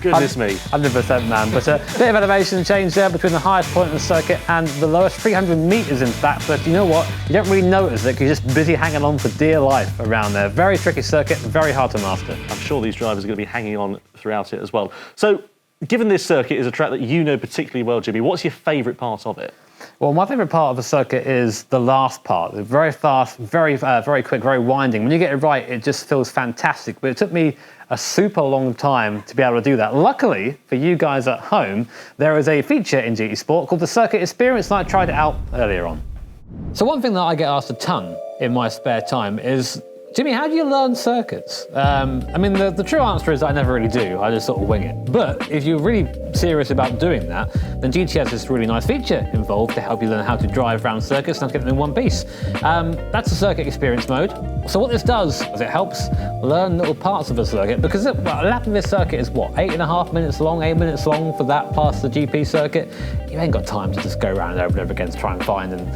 Goodness me. 100%, man. But a bit of elevation change there between the highest point of the circuit and the lowest, 300 metres in fact. But you know what? You don't really notice it because you're just busy hanging on for dear life around there. Very tricky circuit, very hard to master. I'm sure these drivers are going to be hanging on throughout it as well. So, given this circuit is a track that you know particularly well, Jimmy, what's your favourite part of it? Well, my favourite part of the circuit is the last part. It's very fast, very quick, very winding. When you get it right, it just feels fantastic. But it took me a super long time to be able to do that. Luckily, for you guys at home, there is a feature in GT Sport called the Circuit Experience, and I tried it out earlier on. So one thing that I get asked a ton in my spare time is, Jimmy, how do you learn circuits? I mean, the true answer is I never really do. I just sort of wing it. But if you're really serious about doing that, then GT has this really nice feature involved to help you learn how to drive around circuits and how to get them in one piece. That's the circuit experience mode. So what this does is it helps learn little parts of the circuit, because a lap of this circuit is what, 8.5 minutes long, 8 minutes long for that past the GP circuit. You ain't got time to just go around over and over again to try and find and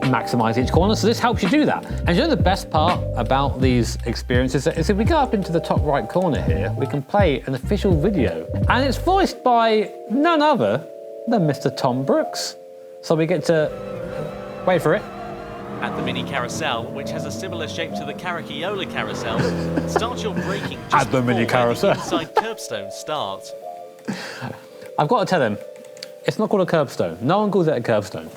maximise each corner, so this helps you do that. And you know the best part about these experiences is if we go up into the top right corner here, we can play an official video, and it's voiced by none other than Mr. Tom Brooks. So we get to wait for it. At the mini carousel, which has a similar shape to the Caracciola carousel, start your braking just At the mini carousel. inside curbstone start. I've got to tell him, it's not called a curbstone. No one calls it a curbstone.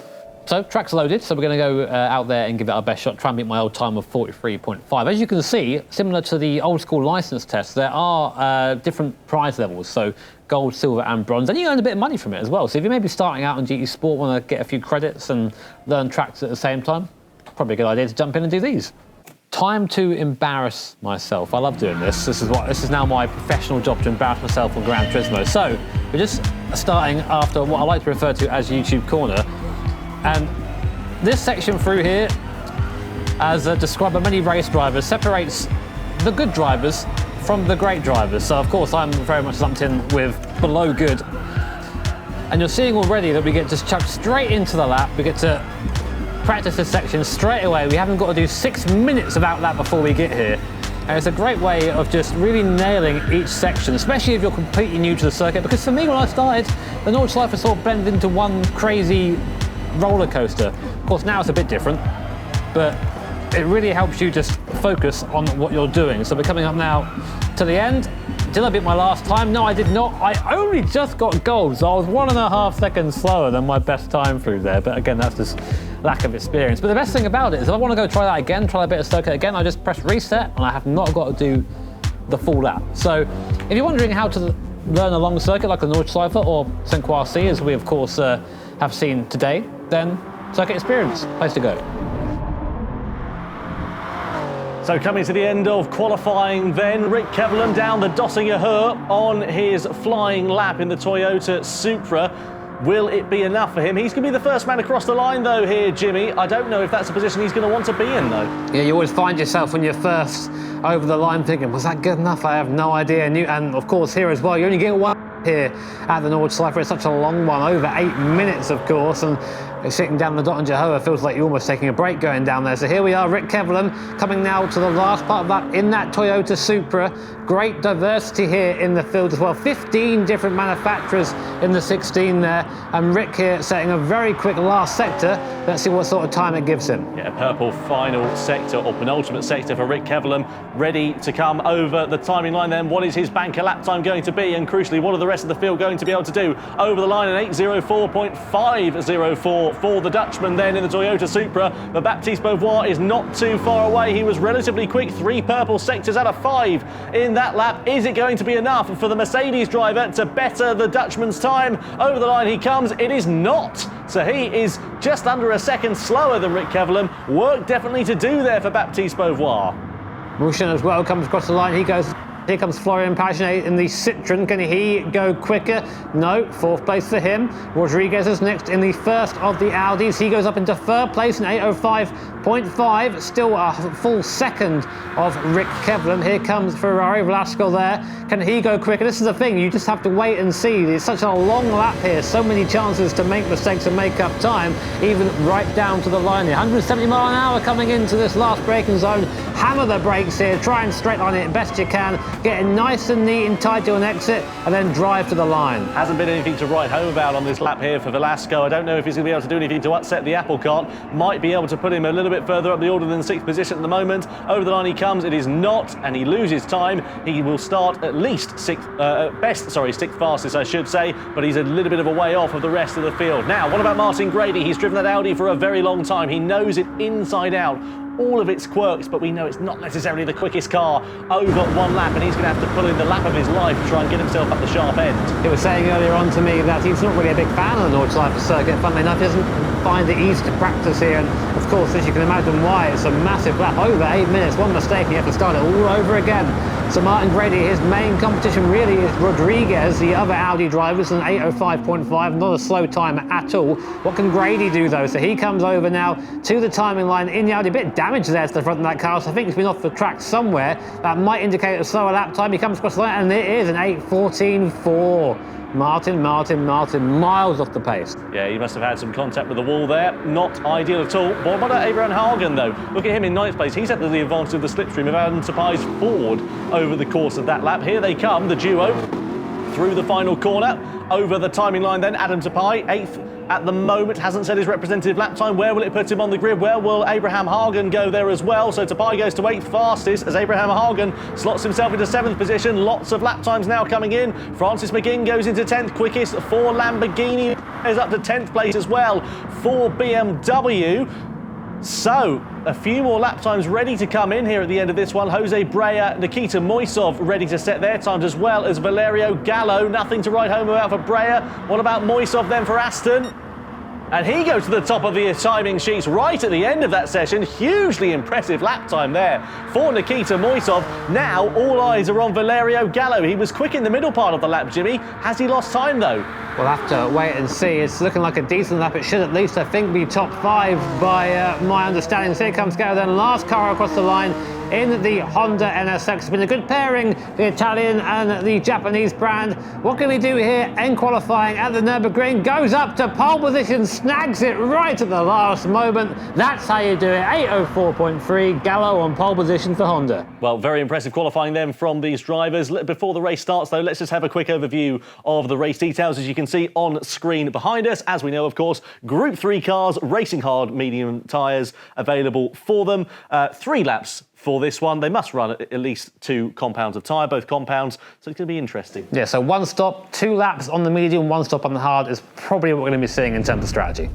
So, track's loaded, so we're going to go out there and give it our best shot, try and beat my old time of 43.5. As you can see, similar to the old school licence test, there are different prize levels, so gold, silver and bronze, and you earn a bit of money from it as well. So if you may be starting out on GT Sport, want to get a few credits and learn tracks at the same time, probably a good idea to jump in and do these. Time to embarrass myself. I love doing this. This is now my professional job, to embarrass myself on Gran Turismo. So, we're just starting after what I like to refer to as YouTube Corner. And this section through here, as described by many race drivers, separates the good drivers from the great drivers. So of course I'm very much lumped in with below good. And you're seeing already that we get just chucked straight into the lap. We get to practice this section straight away. We haven't got to do 6 minutes of outlap before we get here. And it's a great way of just really nailing each section, especially if you're completely new to the circuit. Because for me, when I started, the Nordschleife was sort of blended into one crazy roller coaster. Of course, now it's a bit different, but it really helps you just focus on what you're doing. So we're coming up now to the end. Did I beat my last time? No, I did not. I only just got gold, so I was 1.5 seconds slower than my best time through there. But again, that's just lack of experience. But the best thing about it is if I want to go try that again, try a bit of circuit again, I just press reset and I have not got to do the full lap. So if you're wondering how to learn a long circuit like the Nordschleife or Saint-Croix, as we of course have seen today, then Circuit Experience, place to go. So coming to the end of qualifying then, Rick Kevelan down the Dossinger Her on his flying lap in the Toyota Supra. Will it be enough for him? He's going to be the first man across the line though here, Jimmy. I don't know if that's a position he's going to want to be in though. Yeah, you always find yourself when you're first over the line thinking, was that good enough? I have no idea. And of course here as well, you only get one here at the Nordschleife. It's such a long one, over 8 minutes of course, and sitting down the Dossinger Her feels like you're almost taking a break going down there. So here we are, Rick Kevelan coming now to the last part of that in that Toyota Supra. Great diversity here in the field as well. 15 different manufacturers in the 16 there, and Rick here setting a very quick last sector. Let's see what sort of time it gives him. Yeah, purple final sector or penultimate sector for Rick Kevelan, ready to come over the timing line then. What is his banker lap time going to be, and crucially, what are the rest of the field going to be able to do? Over the line in 8:04.504 for the Dutchman then in the Toyota Supra, but Baptiste Beauvoir is not too far away. He was relatively quick, 3 purple sectors out of 5 in that lap. Is it going to be enough for the Mercedes driver to better the Dutchman's time? Over the line he comes. It is not. So he is just under a second slower than Rick Kevelan. Work definitely to do there for Baptiste Beauvoir. Mouchin as well comes across the line. He goes. Here comes Florian Pagenet in the Citroën. Can he go quicker? No, 4th place for him. Rodriguez is next in the first of the Audis. He goes up into 3rd place in 8:05.5. Still a full second of Rick Kevelan. Here comes Ferrari, Velasco there. Can he go quicker? This is the thing, you just have to wait and see. It's such a long lap here. So many chances to make mistakes and make up time, even right down to the line here. 170 mile an hour coming into this last braking zone. Hammer the brakes here. Try and straight line it best you can. Get it nice and neat and tight to an exit, and then drive to the line. Hasn't been anything to write home about on this lap here for Velasco. I don't know if he's going to be able to do anything to upset the apple cart. Might be able to put him a little bit further up the order than 6th position at the moment. Over the line he comes. It is not, and he loses time. He will start at least 6th, best, 6th fastest, I should say, but he's a little bit of a way off of the rest of the field. Now, what about Martin Grady? He's driven that Audi for a very long time. He knows it inside out. All of its quirks, but we know it's not necessarily the quickest car over one lap, and he's going to have to pull in the lap of his life to try and get himself up the sharp end. He was saying earlier on to me that he's not really a big fan of the Nordschleife circuit. Funnily enough, he doesn't find it easy to practice here, and of course, as you can imagine why, it's a massive lap, over 8 minutes. One mistake and you have to start it all over again. So Martin Grady, his main competition really is Rodriguez, the other Audi drivers, an 8:05.5, not a slow time at all. What can Grady do though? So he comes over now to the timing line in the Audi, a bit damage there to the front of that car, so I think it's been off the track somewhere. That might indicate a slower lap time. He comes across the line, and it is an 8:14.4. Martin, miles off the pace. Yeah, he must have had some contact with the wall there. Not ideal at all. What about Abraham Hagen, though? Look at him in 9th place. He's had the advantage of the slipstream of Adam Tapai's Ford over the course of that lap. Here they come, the duo, through the final corner. Over the timing line then, Adam Tapai, 8th at the moment, hasn't set his representative lap time. Where will it put him on the grid? Where will Abraham Hagen go there as well? So Tapai goes to 8th fastest as Abraham Hagen slots himself into 7th position. Lots of lap times now coming in. Francis McGinn goes into 10th quickest for Lamborghini. Is up to 10th place as well for BMW. So, a few more lap times ready to come in here at the end of this one. Jose Brea, Nikita Moisov ready to set their times, as well as Valerio Gallo. Nothing to write home about for Brea. What about Moisov then for Aston? And he goes to the top of the timing sheets right at the end of that session. Hugely impressive lap time there for Nikita Moisov. Now all eyes are on Valerio Gallo. He was quick in the middle part of the lap, Jimmy. Has he lost time though? We'll have to wait and see. It's looking like a decent lap. It should at least, I think, be top 5 by my understanding. So here comes Gallo then, last car across the line in the Honda NSX. It's been a good pairing, the Italian and the Japanese brand. What can we do here in qualifying at the Nürburgring? Goes up to pole position, snags it right at the last moment. That's how you do it. 8:04.3, Gallo on pole position for Honda. Well, very impressive qualifying then from these drivers. Before the race starts though, let's just have a quick overview of the race details. As you can see on screen behind us, as we know, of course, Group 3 cars, racing hard medium tyres available for them. 3 laps for this one. They must run at least 2 compounds of tyre, both compounds, so it's going to be interesting. Yeah, so 1 stop, 2 laps on the medium, 1 stop on the hard is probably what we're going to be seeing in terms of strategy.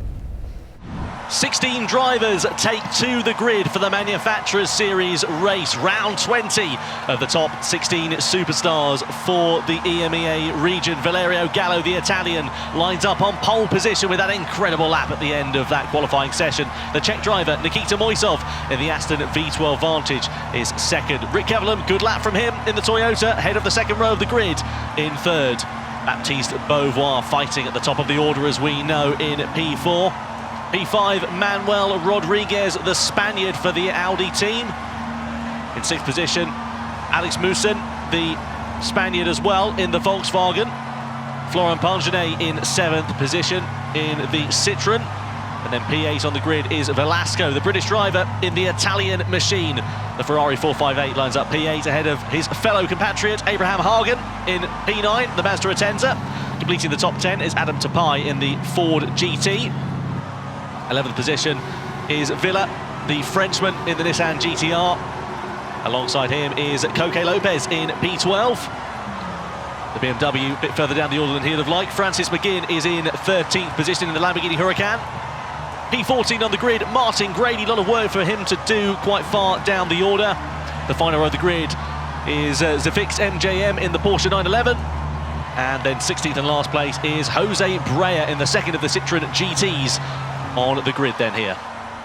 16 drivers take to the grid for the Manufacturers Series race. Round 20 of the top 16 superstars for the EMEA region. Valerio Gallo, the Italian, lines up on pole position with that incredible lap at the end of that qualifying session. The Czech driver, Nikita Moisov, in the Aston V12 Vantage, is second. Rick Kevelam, good lap from him in the Toyota, head of the second row of the grid in third. Baptiste Beauvoir fighting at the top of the order, as we know, in P4. P5, Manuel Rodriguez, the Spaniard for the Audi team. In sixth position, Alex Moussen, the Spaniard as well, in the Volkswagen. Florent Pangenet in seventh position in the Citroën. And then P8 on the grid is Velasco, the British driver, in the Italian machine. The Ferrari 458 lines up P8 ahead of his fellow compatriot Abraham Hagen in P9, the Mazda Atenza. Completing the top 10 is Adam Tapai in the Ford GT. 11th position is Villa, the Frenchman, in the Nissan GTR. Alongside him is Coque Lopez in P12. The BMW a bit further down the order than he'd have liked. Francis McGinn is in 13th position in the Lamborghini Huracan. P14 on the grid, Martin Grady. A lot of work for him to do quite far down the order. The final row of the grid is Zafix MJM in the Porsche 911. And then 16th and last place is Jose Brea in the second of the Citroën GTs on the grid then here.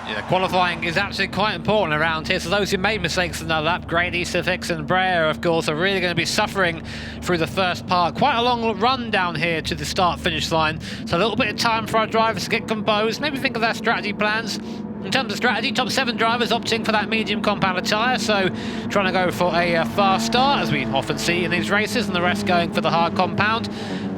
Yeah, qualifying is actually quite important around here. So those who made mistakes in that lap, Grady, Sifix and Brea, of course, are really going to be suffering through the first part. Quite a long run down here to the start-finish line. So a little bit of time for our drivers to get composed, maybe think of their strategy plans. In terms of strategy, top 7 drivers opting for that medium compound tyre, so trying to go for a fast start, as we often see in these races, and the rest going for the hard compound.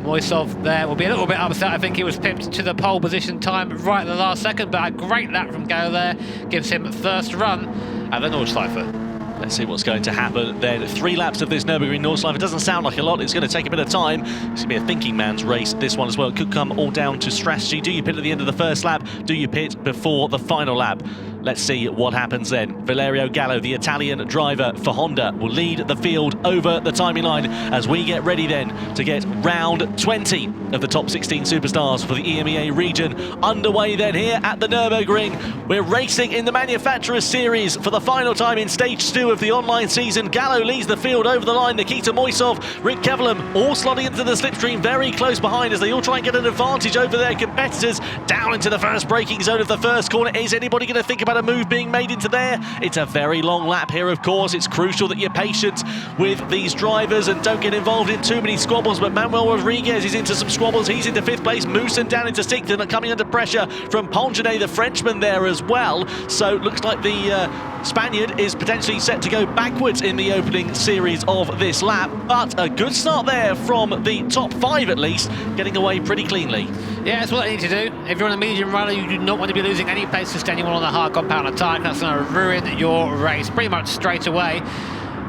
Moisov there will be a little bit upset. I think he was pipped to the pole position time right at the last second, but a great lap from Gallo there gives him first run at the Nordschleife. Let's see what's going to happen then. 3 laps of this Nürburgring Nordschleife. It doesn't sound like a lot. It's going to take a bit of time. It's going to be a thinking man's race, this one as well. It could come all down to strategy. Do you pit at the end of the first lap? Do you pit before the final lap? Let's see what happens then. Valerio Gallo, the Italian driver for Honda, will lead the field over the timing line as we get ready then to get round 20 of the top 16 superstars for the EMEA region underway then here at the Nürburgring. We're racing in the Manufacturers Series for the final time in stage 2 of the online season. Gallo leads the field over the line. Nikita Moisov, Rick Kevelam, all slotting into the slipstream very close behind as they all try and get an advantage over their competitors. Down into the first braking zone of the first corner. Is anybody going to think about a move being made into there? It's a very long lap here, of course. It's crucial that you're patient with these drivers and don't get involved in too many squabbles, but Manuel Rodriguez is into some squabbles. He's into 5th place. Moussen down into 6th and coming under pressure from Pongenet, the Frenchman, there as well. So looks like the Spaniard is potentially set to go backwards in the opening series of this lap, but a good start there from the top 5 at least, getting away pretty cleanly. Yeah, that's what they need to do. If you're on a medium runner, you do not want to be losing any places to anyone on the hard compound attack. That's going to ruin your race pretty much straight away.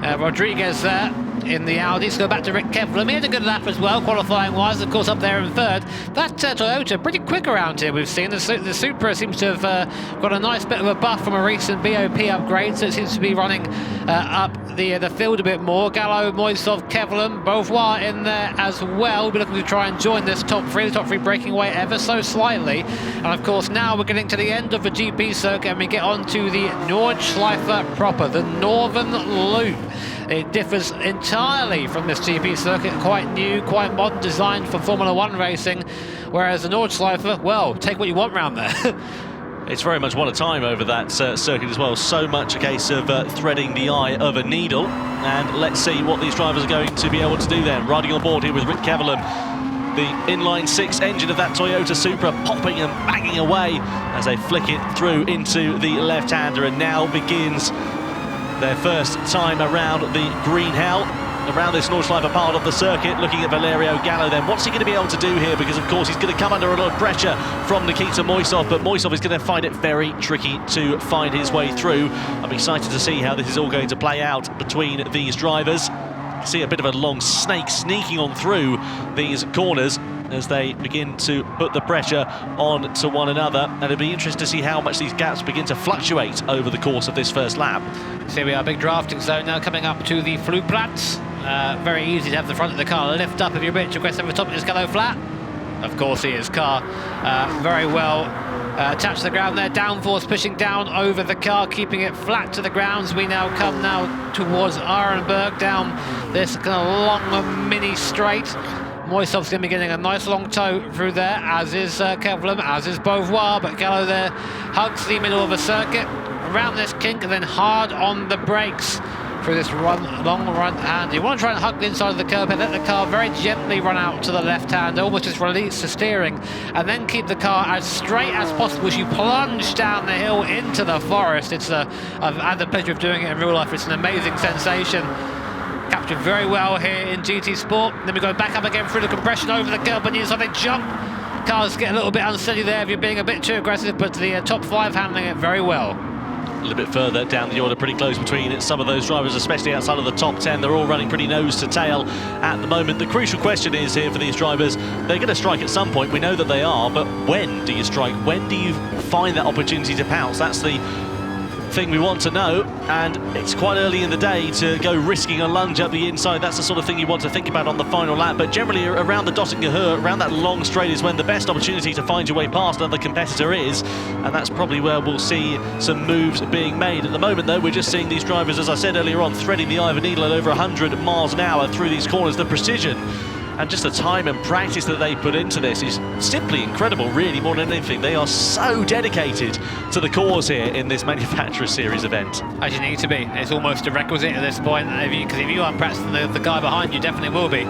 Rodriguez there in the Audi. So go back to Rick Kevelam. He had a good lap as well, qualifying wise, of course, up there in third. That Toyota, pretty quick around here, we've seen. The Supra seems to have got a nice bit of a buff from a recent BOP upgrade, so it seems to be running up the field a bit more. Gallo, Moisov, Kevelam, Beauvoir in there as well. We'll be looking to try and join this top 3, the top 3 breaking away ever so slightly. And of course, now we're getting to the end of the GP circuit and we get on to the Nordschleife proper, the Northern Loop. It differs entirely from this GP circuit, quite new, quite modern, designed for Formula 1 racing, whereas the Nordschleife, well, take what you want round there. It's very much one of time over that circuit as well. So much a case of threading the eye of a needle. And let's see what these drivers are going to be able to do then. Riding on board here with Rick Kevelam, the inline 6 engine of that Toyota Supra popping and banging away as they flick it through into the left-hander, and now begins their first time around the green hell, around this Nordschleife part of the circuit. Looking at Valerio Gallo then, what's he going to be able to do here? Because of course he's going to come under a lot of pressure from Nikita Moisov, but Moisov is going to find it very tricky to find his way through. I'm excited to see how this is all going to play out between these drivers. See a bit of a long snake sneaking on through these corners as they begin to put the pressure on to one another, and it'll be interesting to see how much these gaps begin to fluctuate over the course of this first lap. So here we are, big drafting zone now coming up to the Flugplatz. Very easy to have the front of the car lift up if you're a bit request over the top of this Gallo flat. Of course, his car very well Attached to the ground there, downforce pushing down over the car, keeping it flat to the ground. We now come towards Arenberg down this kind of long mini straight. Moisov's going to be getting a nice long tow through there, as is Kevlin, as is Beauvoir, but Gallo there hugs the middle of the circuit, around this kink and then hard on the brakes through this long run hand. You want to try and hug the inside of the curb and let the car very gently run out to the left hand, almost just release the steering, and then keep the car as straight as possible as you plunge down the hill into the forest. I've had the pleasure of doing it in real life. It's an amazing sensation. Captured very well here in GT Sport. Then we go back up again through the compression over the curb, and inside they jump. Cars get a little bit unsteady there if you're being a bit too aggressive, but the top 5 handling it very well. A little bit further down the order, pretty close between some of those drivers, especially outside of the top 10. They're all running pretty nose to tail at the moment. The crucial question is here for these drivers, they're going to strike at some point. We know that they are, but when do you strike? When do you find that opportunity to pounce? That's the thing we want to know, and it's quite early in the day to go risking a lunge up the inside. That's the sort of thing you want to think about on the final lap, but generally around the Dottinger, around that long straight is when the best opportunity to find your way past another competitor is, and that's probably where we'll see some moves being made. At the moment though, we're just seeing these drivers, as I said earlier on, threading the eye of a needle at over 100 miles an hour through these corners. The precision and just the time and practice that they put into this is simply incredible, really, more than anything. They are so dedicated to the cause here in this Manufacturer Series event. As you need to be. It's almost a requisite at this point, because if you aren't practicing, the guy behind you definitely will be.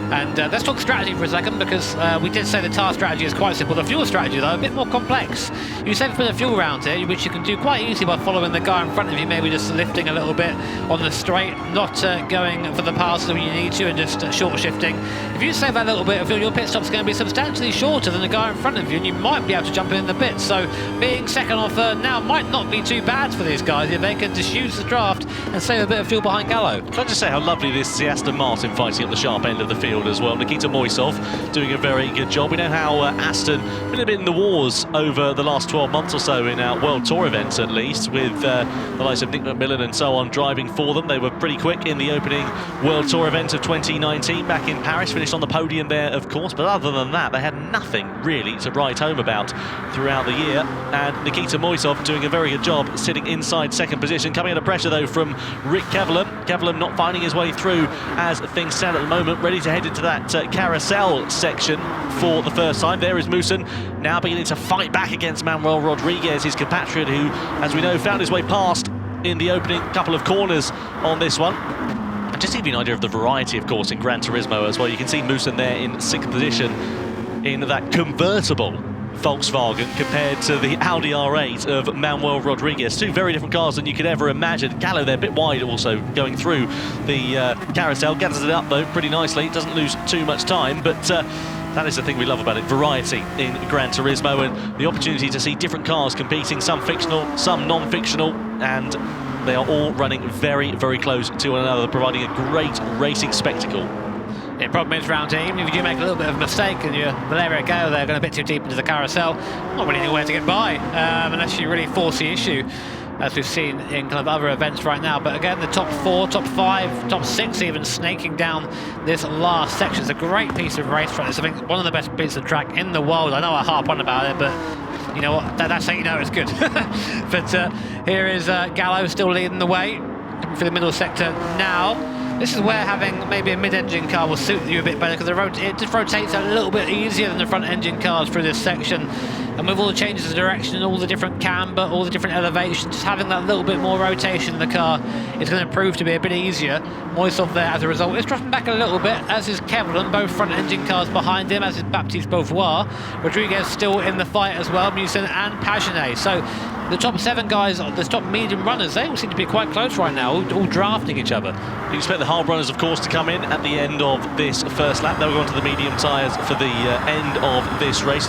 And let's talk strategy for a second, because we did say the tyre strategy is quite simple. The fuel strategy, though, a bit more complex. You said for the fuel round here, which you can do quite easily by following the guy in front of you, maybe just lifting a little bit on the straight, not going for the passes when you need to, and just short shifting. If you save that little bit of fuel, your pit stop's going to be substantially shorter than the guy in front of you, and you might be able to jump in the pits. So being second or third now might not be too bad for these guys if they can just use the draft and save a bit of fuel behind Gallo. Can I just say how lovely this is the Aston Martin fighting at the sharp end of the field as well. Nikita Moisov doing a very good job. We know how Aston been a bit in the wars over the last 12 months or so in our World Tour events, at least, with the likes of Nick McMillan and so on driving for them. They were pretty quick in the opening World Tour event of 2019 back in Paris, finished on the podium there, of course, but other than that, they had nothing really to write home about throughout the year. And Nikita Moisov doing a very good job, sitting inside second position, coming under pressure though from Rick Kevlin. Kevlin not finding his way through as things stand at the moment, ready to head into that carousel section for the first time. There is Moosen now beginning to fight back against Manuel Rodriguez, his compatriot, who, as we know, found his way past in the opening couple of corners on this one. And just to give you an idea of the variety, of course, in Gran Turismo as well, you can see Moosen there in 6th position in that convertible Volkswagen compared to the Audi R8 of Manuel Rodriguez. Two very different cars than you could ever imagine. Gallo there a bit wide also going through the carousel, gathers it up though pretty nicely, doesn't lose too much time, but that is the thing we love about it, variety in Gran Turismo and the opportunity to see different cars competing, some fictional, some non-fictional, and they are all running very, very close to one another, providing a great racing spectacle. The problem is round here, even if you do make a little bit of a mistake and you're Valerio Gallo there going a bit too deep into the carousel, not really anywhere to get by unless you really force the issue, as we've seen in kind of other events right now. But again, the top 4, top 5, top 6 even snaking down this last section. It's a great piece of racetrack. It's, I think, one of the best pieces of track in the world. I know I harp on about it, but you know what, that's how you know it's good. But here is Gallo still leading the way, coming through the middle sector now. This is where having maybe a mid-engine car will suit you a bit better, because it just rotates a little bit easier than the front-engine cars through this section. And with all the changes of direction, all the different camber, all the different elevations, just having that little bit more rotation in the car is going to prove to be a bit easier. Moisov there, as a result, is dropping back a little bit, as is Kevlin, both front-engine cars behind him, as is Baptiste Beauvoir. Rodriguez still in the fight as well, Musen and Pagenet. So the top 7 guys, the top medium runners, they all seem to be quite close right now, all drafting each other. You expect the hard runners, of course, to come in at the end of this first lap. They'll go on to the medium tyres for the end of this race,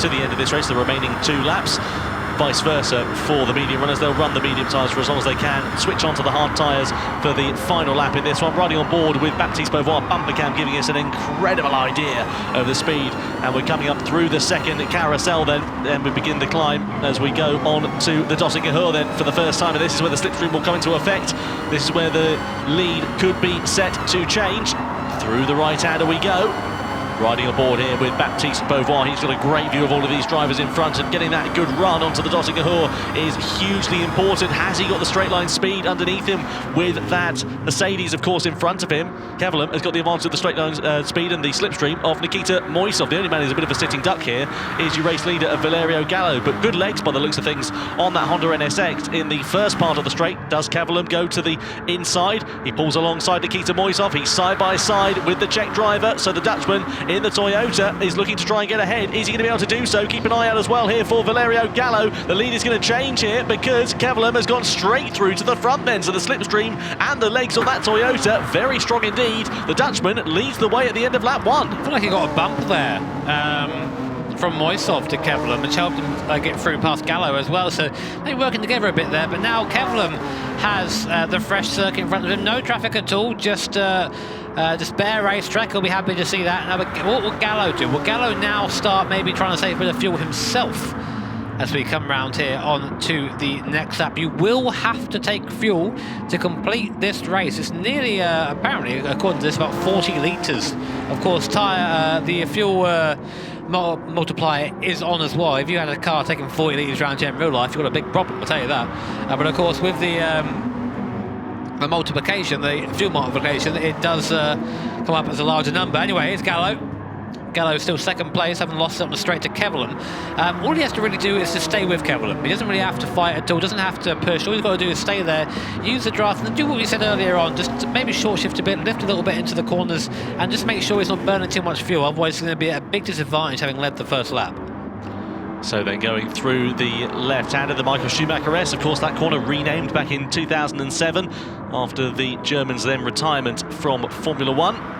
the remaining 2 laps. Vice versa for the medium runners, they'll run the medium tyres for as long as they can, switch onto the hard tyres for the final lap in this one. Riding on board with Baptiste Beauvoir bumper cam, giving us an incredible idea of the speed, and we're coming up through the second carousel then, and we begin the climb as we go on to the Dottinger then for the first time, and this is where the slipstream will come into effect. This is where the lead could be set to change. Through the right-hander we go. Riding aboard here with Baptiste Beauvoir. He's got a great view of all of these drivers in front, and getting that good run onto the Dottinger is hugely important. Has he got the straight line speed underneath him with that Mercedes, of course, in front of him? Kevelam has got the advantage of the straight line speed and the slipstream of Nikita Moisov. The only man who's a bit of a sitting duck here is your race leader of Valerio Gallo, but good legs by the looks of things on that Honda NSX in the first part of the straight. Does Kevelam go to the inside? He pulls alongside Nikita Moisov. He's side by side with the Czech driver, so the Dutchman in the Toyota is looking to try and get ahead. Is he going to be able to do so? Keep an eye out as well here for Valerio Gallo. The lead is going to change here because Kevelam has gone straight through to the front then, so the slipstream and the legs on that Toyota very strong indeed. The Dutchman leads the way at the end of lap 1. I feel like he got a bump there from Moisov to Kevelam, which helped him get through past Gallo as well, so they're working together a bit there. But now Kevelam has the fresh circuit in front of him, no traffic at all, just bare racetrack. He'll be happy to see that. Now, what will Gallo do? Will Gallo now start maybe trying to save a bit of fuel himself as we come round here on to the next lap? You will have to take fuel to complete this race. It's nearly, apparently, according to this, about 40 litres. Of course, the fuel multiplier is on as well. If you had a car taking 40 litres around here in real life, you've got a big problem, I'll tell you that. But of course, with the multiplication, the fuel multiplication, it does come up as a larger number. Anyway, it's Gallo. Gallo still second place, having lost it on the straight to Kevelam. All he has to really do is to stay with Kevelam. He doesn't really have to fight at all, doesn't have to push. All he's got to do is stay there, use the draft, and do what we said earlier on, just maybe short shift a bit, lift a little bit into the corners, and just make sure he's not burning too much fuel, otherwise it's going to be at a big disadvantage having led the first lap. So then going through the left-hander, the Michael Schumacher S, of course that corner renamed back in 2007 after the German's then retirement from Formula 1.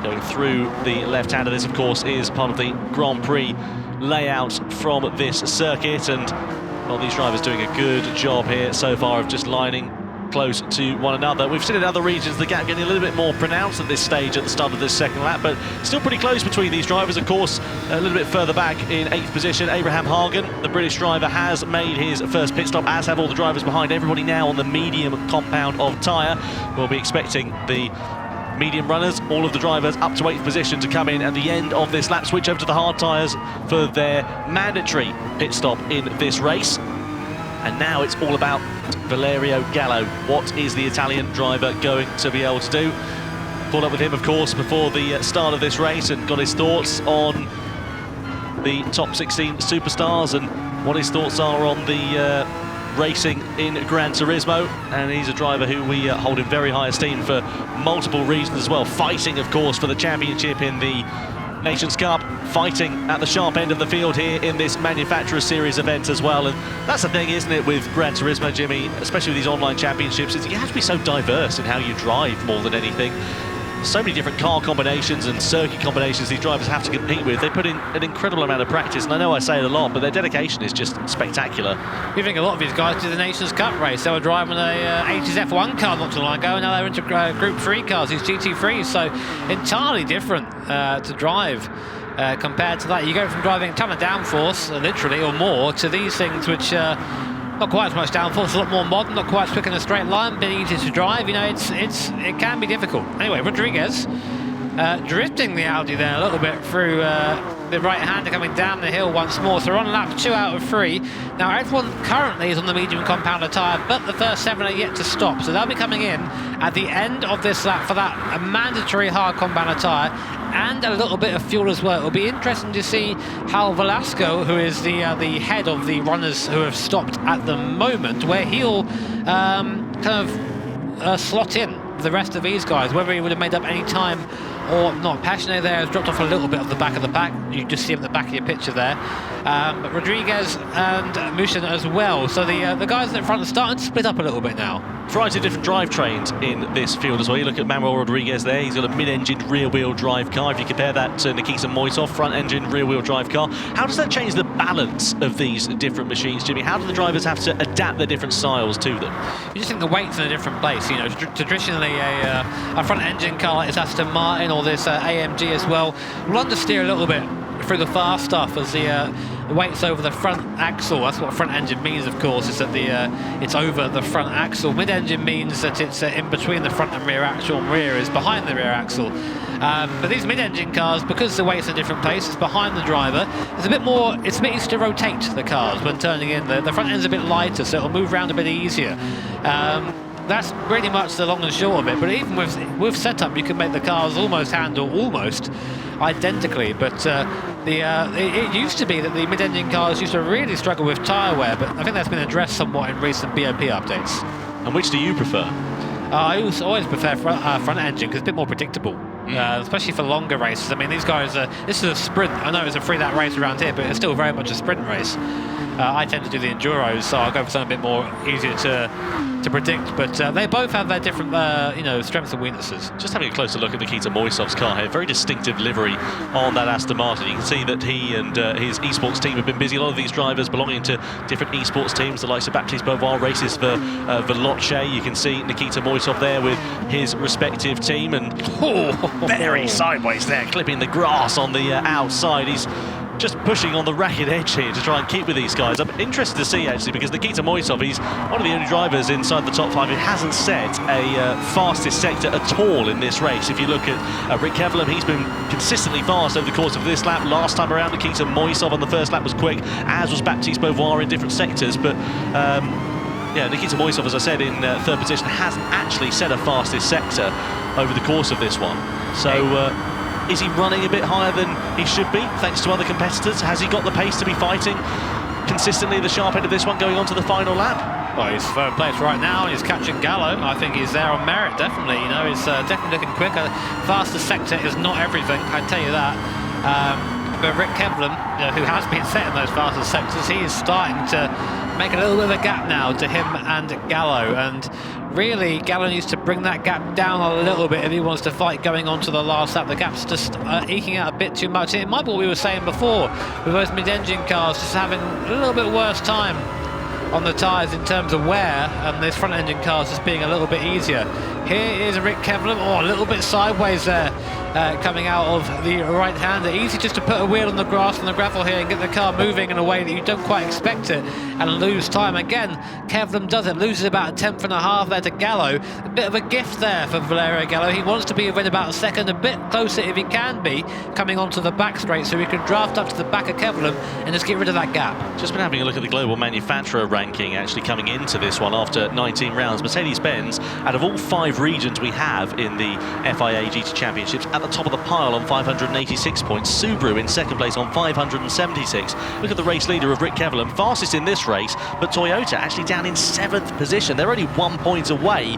Going through the left-hander, this of course is part of the Grand Prix layout from this circuit, and well, these drivers doing a good job here so far of just lining close to one another. We've seen in other regions the gap getting a little bit more pronounced at this stage at the start of this second lap, but still pretty close between these drivers. Of course, a little bit further back in 8th position, Abraham Hagen, the British driver, has made his first pit stop, as have all the drivers behind. Everybody now on the medium compound of tyre. We'll be expecting the medium runners, all of the drivers up to 8th position to come in at the end of this lap, switch over to the hard tyres for their mandatory pit stop in this race. And now it's all about Valerio Gallo. What is the Italian driver going to be able to do? Caught up with him, of course, before the start of this race and got his thoughts on the top 16 superstars and what his thoughts are on the racing in Gran Turismo. And he's a driver who we hold in very high esteem for multiple reasons as well. Fighting, of course, for the championship in the Nations Cup, fighting at the sharp end of the field here in this Manufacturers Series event as well. And that's the thing, isn't it, with Gran Turismo, Jimmy, especially with these online championships, is you have to be so diverse in how you drive more than anything. So many different car combinations and circuit combinations these drivers have to compete with. They put in an incredible amount of practice, and I know I say it a lot, but their dedication is just spectacular. We think a lot of these guys did the Nations Cup race. They were driving a 80s F1 car not too long ago, and now they're into Group 3 cars, these GT3s, so entirely different to drive. Compared to that, you go from driving a ton of downforce, literally, or more, to these things which not quite as much downforce, a lot more modern, not quite as quick in a straight line, a bit easier to drive. You know, it can be difficult. Anyway, Rodriguez drifting the Audi there a little bit through the right-hander coming down the hill once more. So we're on lap 2 out of 3. Now everyone currently is on the medium compounder tyre, but the first 7 are yet to stop. So they'll be coming in at the end of this lap for that mandatory hard compounder tyre and a little bit of fuel as well. It'll be interesting to see how Velasco, who is the head of the runners who have stopped at the moment, where he'll slot in the rest of these guys, whether he would have made up any time or not. Passionate there has dropped off a little bit of the back of the pack. You just see him at the back of your picture there. But Rodriguez and Mushin as well. So the guys in front are starting to split up a little bit now. Variety of different drivetrains in this field as well. You look at Manuel Rodriguez there, he's got a mid-engined rear-wheel drive car. If you compare that to Nikita Moisov, front-engined rear-wheel drive car, how does that change the balance of these different machines, Jimmy? How do the drivers have to adapt their different styles to them? You just think the weight's in a different place. You know, traditionally a front-engine car like this Aston Martin or this AMG as well will understeer a little bit through the fast stuff as the weight's over the front axle. That's what front engine means, of course, is that it's over the front axle. Mid-engine means that it's in between the front and rear axle, and rear is behind the rear axle. But these mid-engine cars, because the weight's in a different place, it's behind the driver, it's a bit easier to rotate the cars when turning in. The front end's a bit lighter, so it'll move around a bit easier. That's pretty much the long and short of it. But even with setup, you can make the cars handle almost identically. But it used to be that the mid-engine cars used to really struggle with tyre wear, but I think that's been addressed somewhat in recent BOP updates. And which do you prefer? I always prefer front engine because it's a bit more predictable, especially for longer races. I mean, these guys, this is a sprint. I know it's a 3-lap race around here, but it's still very much a sprint race. I tend to do the enduros, so I'll go for something a bit more easier to predict. But they both have their different, strengths and weaknesses. Just having a closer look at Nikita Moisov's car here, very distinctive livery on that Aston Martin. You can see that he and his esports team have been busy. A lot of these drivers belonging to different esports teams, the likes of Baptiste Beauvoir races for Veloce. You can see Nikita Moisov there with his respective team, and very sideways there, clipping the grass on the outside. He's just pushing on the ragged edge here to try and keep with these guys. I'm interested to see, actually, because Nikita Moisov, he's one of the only drivers inside the top 5 who hasn't set a fastest sector at all in this race. If you look at Rick Kevelam, he's been consistently fast over the course of this lap. Last time around, Nikita Moisov on the first lap was quick, as was Baptiste Beauvoir in different sectors. But Nikita Moisov, as I said, in third position, hasn't actually set a fastest sector over the course of this one. So is he running a bit higher than he should be, thanks to other competitors? Has he got the pace to be fighting consistently the sharp end of this one going on to the final lap? Well, he's third place right now, and he's catching Gallo. I think he's there on merit, definitely. You know, he's definitely looking quicker. Faster sector is not everything, I tell you that. But Rick Kevelam, who has been setting those faster sectors, he is starting to make a little bit of a gap now to him and Gallo. And really, Gallo needs to bring that gap down a little bit if he wants to fight going on to the last lap. The gap's just eking out a bit too much. It might be what we were saying before, with those mid-engine cars just having a little bit worse time on the tyres in terms of wear, and this front engine car just being a little bit easier. Here is Rick Kevelam, a little bit sideways there, coming out of the right-hander. Easy just to put a wheel on the grass and the gravel here and get the car moving in a way that you don't quite expect it and lose time. Again, Kevelam does it, loses about 1/10.5 there to Gallo. A bit of a gift there for Valerio Gallo. He wants to be within about a second, a bit closer if he can be, coming onto the back straight, so he can draft up to the back of Kevelam and just get rid of that gap. Just been having a look at the global manufacturer ranking actually coming into this one after 19 rounds. Mercedes-Benz, out of all 5 regions we have in the FIA GT Championships, at the top of the pile on 586 points. Subaru in second place on 576. Look at the race leader of Rick Kevelam, fastest in this race, but Toyota actually down in 7th position. They're only 1 point away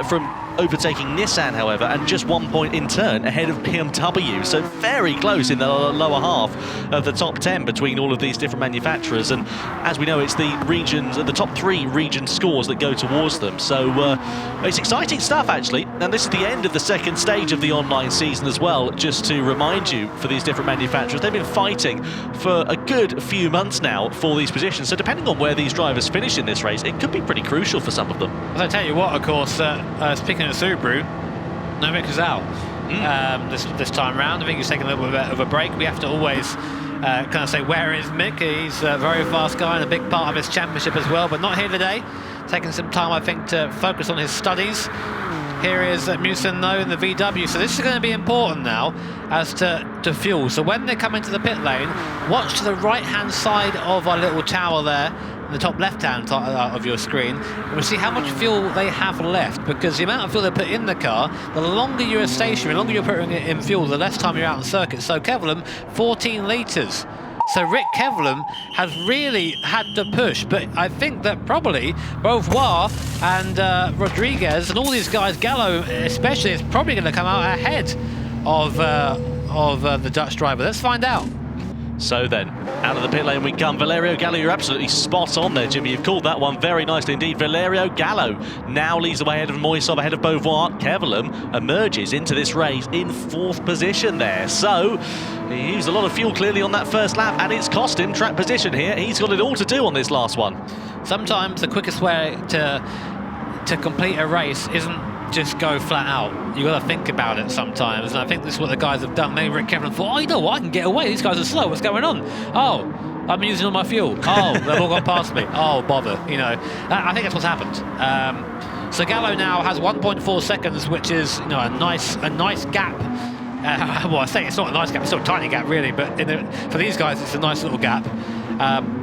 from overtaking Nissan, however, and just 1 point in turn ahead of BMW. So very close in the lower half of the top 10 between all of these different manufacturers. And as we know, it's the regions, the top 3 region scores that go towards them. So it's exciting stuff, actually. And this is the end of the second stage of the online season as well. Just to remind you, for these different manufacturers, they've been fighting for a good few months now for these positions. So depending on where these drivers finish in this race, it could be pretty crucial for some of them. Well, I tell you what, of course, speaking of Subaru, no Mick Rizal this time round. I think he's taking a little bit of a break. We have to always kind of say, where is Mick? He's a very fast guy and a big part of his championship as well, but not here today. Taking some time, I think, to focus on his studies. Here is Musen, though, in the VW. So this is going to be important now as to fuel. So when they come into the pit lane, watch to the right-hand side of our little tower there, the top left-hand of your screen, and we'll see how much fuel they have left, because the amount of fuel they put in the car, the longer you're stationary, the longer you're putting it in fuel, the less time you're out on circuit. So Kevelam, 14 litres. So Rick Kevelam has really had to push, but I think that probably Beauvoir and Rodriguez and all these guys, Gallo especially, is probably going to come out ahead of the Dutch driver. Let's find out. So then, out of the pit lane we come. Valerio Gallo, you're absolutely spot on there, Jimmy. You've called that one very nicely indeed. Valerio Gallo now leads the way ahead of Moisov, ahead of Beauvoir. Kevelam emerges into this race in 4th position there. So, he used a lot of fuel clearly on that first lap, and it's cost him track position here. He's got it all to do on this last one. Sometimes the quickest way to complete a race isn't just go flat out. You got to think about it sometimes, and I think this is what the guys have done. Maybe Rick Kevelam thought, oh, you know what, I can get away. These guys are slow. What's going on? Oh, I'm using all my fuel. Oh, they've all gone past me. Oh, bother. You know, I think that's what's happened. So Gallo now has 1.4 seconds, which is, you know, a nice gap Well, I say it's not a nice gap, it's still a tiny gap really, but for these guys it's a nice little gap.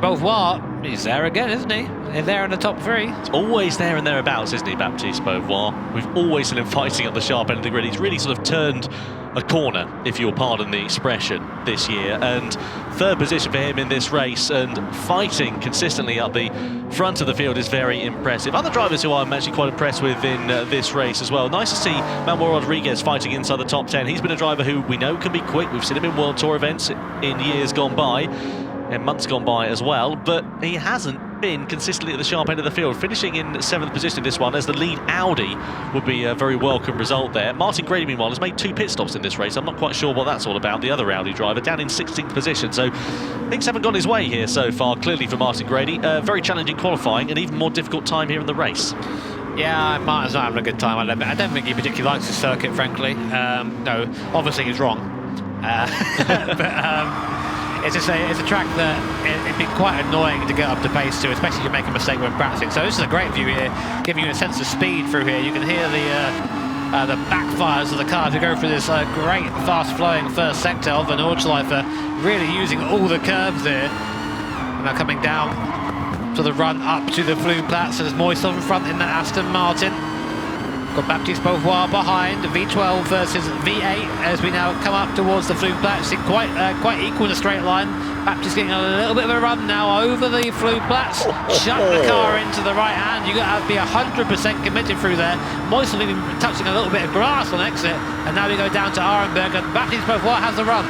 Beauvoir, he's there again, isn't he? He's there in the top 3. It's always there and thereabouts, isn't he, Baptiste Beauvoir? We've always seen him fighting at the sharp end of the grid. He's really sort of turned a corner, if you'll pardon the expression, this year, and 3rd position for him in this race, and fighting consistently up the front of the field is very impressive. Other drivers who I'm actually quite impressed with in this race as well. Nice to see Manuel Rodriguez fighting inside the top 10. He's been a driver who we know can be quick. We've seen him in World Tour events in years gone by, and months gone by as well, but he hasn't been consistently at the sharp end of the field, finishing in 7th position in this one as the lead Audi would be a very welcome result there. Martin Grady, meanwhile, has made 2 pit stops in this race. I'm not quite sure what that's all about, the other Audi driver, down in 16th position, so things haven't gone his way here so far, clearly for Martin Grady. Very challenging qualifying, and even more difficult time here in the race. Yeah, Martin's not having a good time. I don't think he particularly likes the circuit, frankly. No, obviously he's wrong. It's a track that it'd be quite annoying to get up to pace to, especially if you make a mistake when practicing. So this is a great view here, giving you a sense of speed through here. You can hear the backfires of the car to go through this great fast-flowing first sector of the Nordschleife, really using all the curves there. And now coming down to the run up to the Flugplatz. There's Moisov in front in that Aston Martin. Got Baptiste Beauvoir behind, V12 versus V8 as we now come up towards the Flugplatz. Quite equal in a straight line. Baptiste getting a little bit of a run now over the Flugplatz. Shut the car into the right hand. You've got to be 100% committed through there. Moisov even touching a little bit of grass on exit. And now we go down to Arenberg, and Baptiste Beauvoir has the run.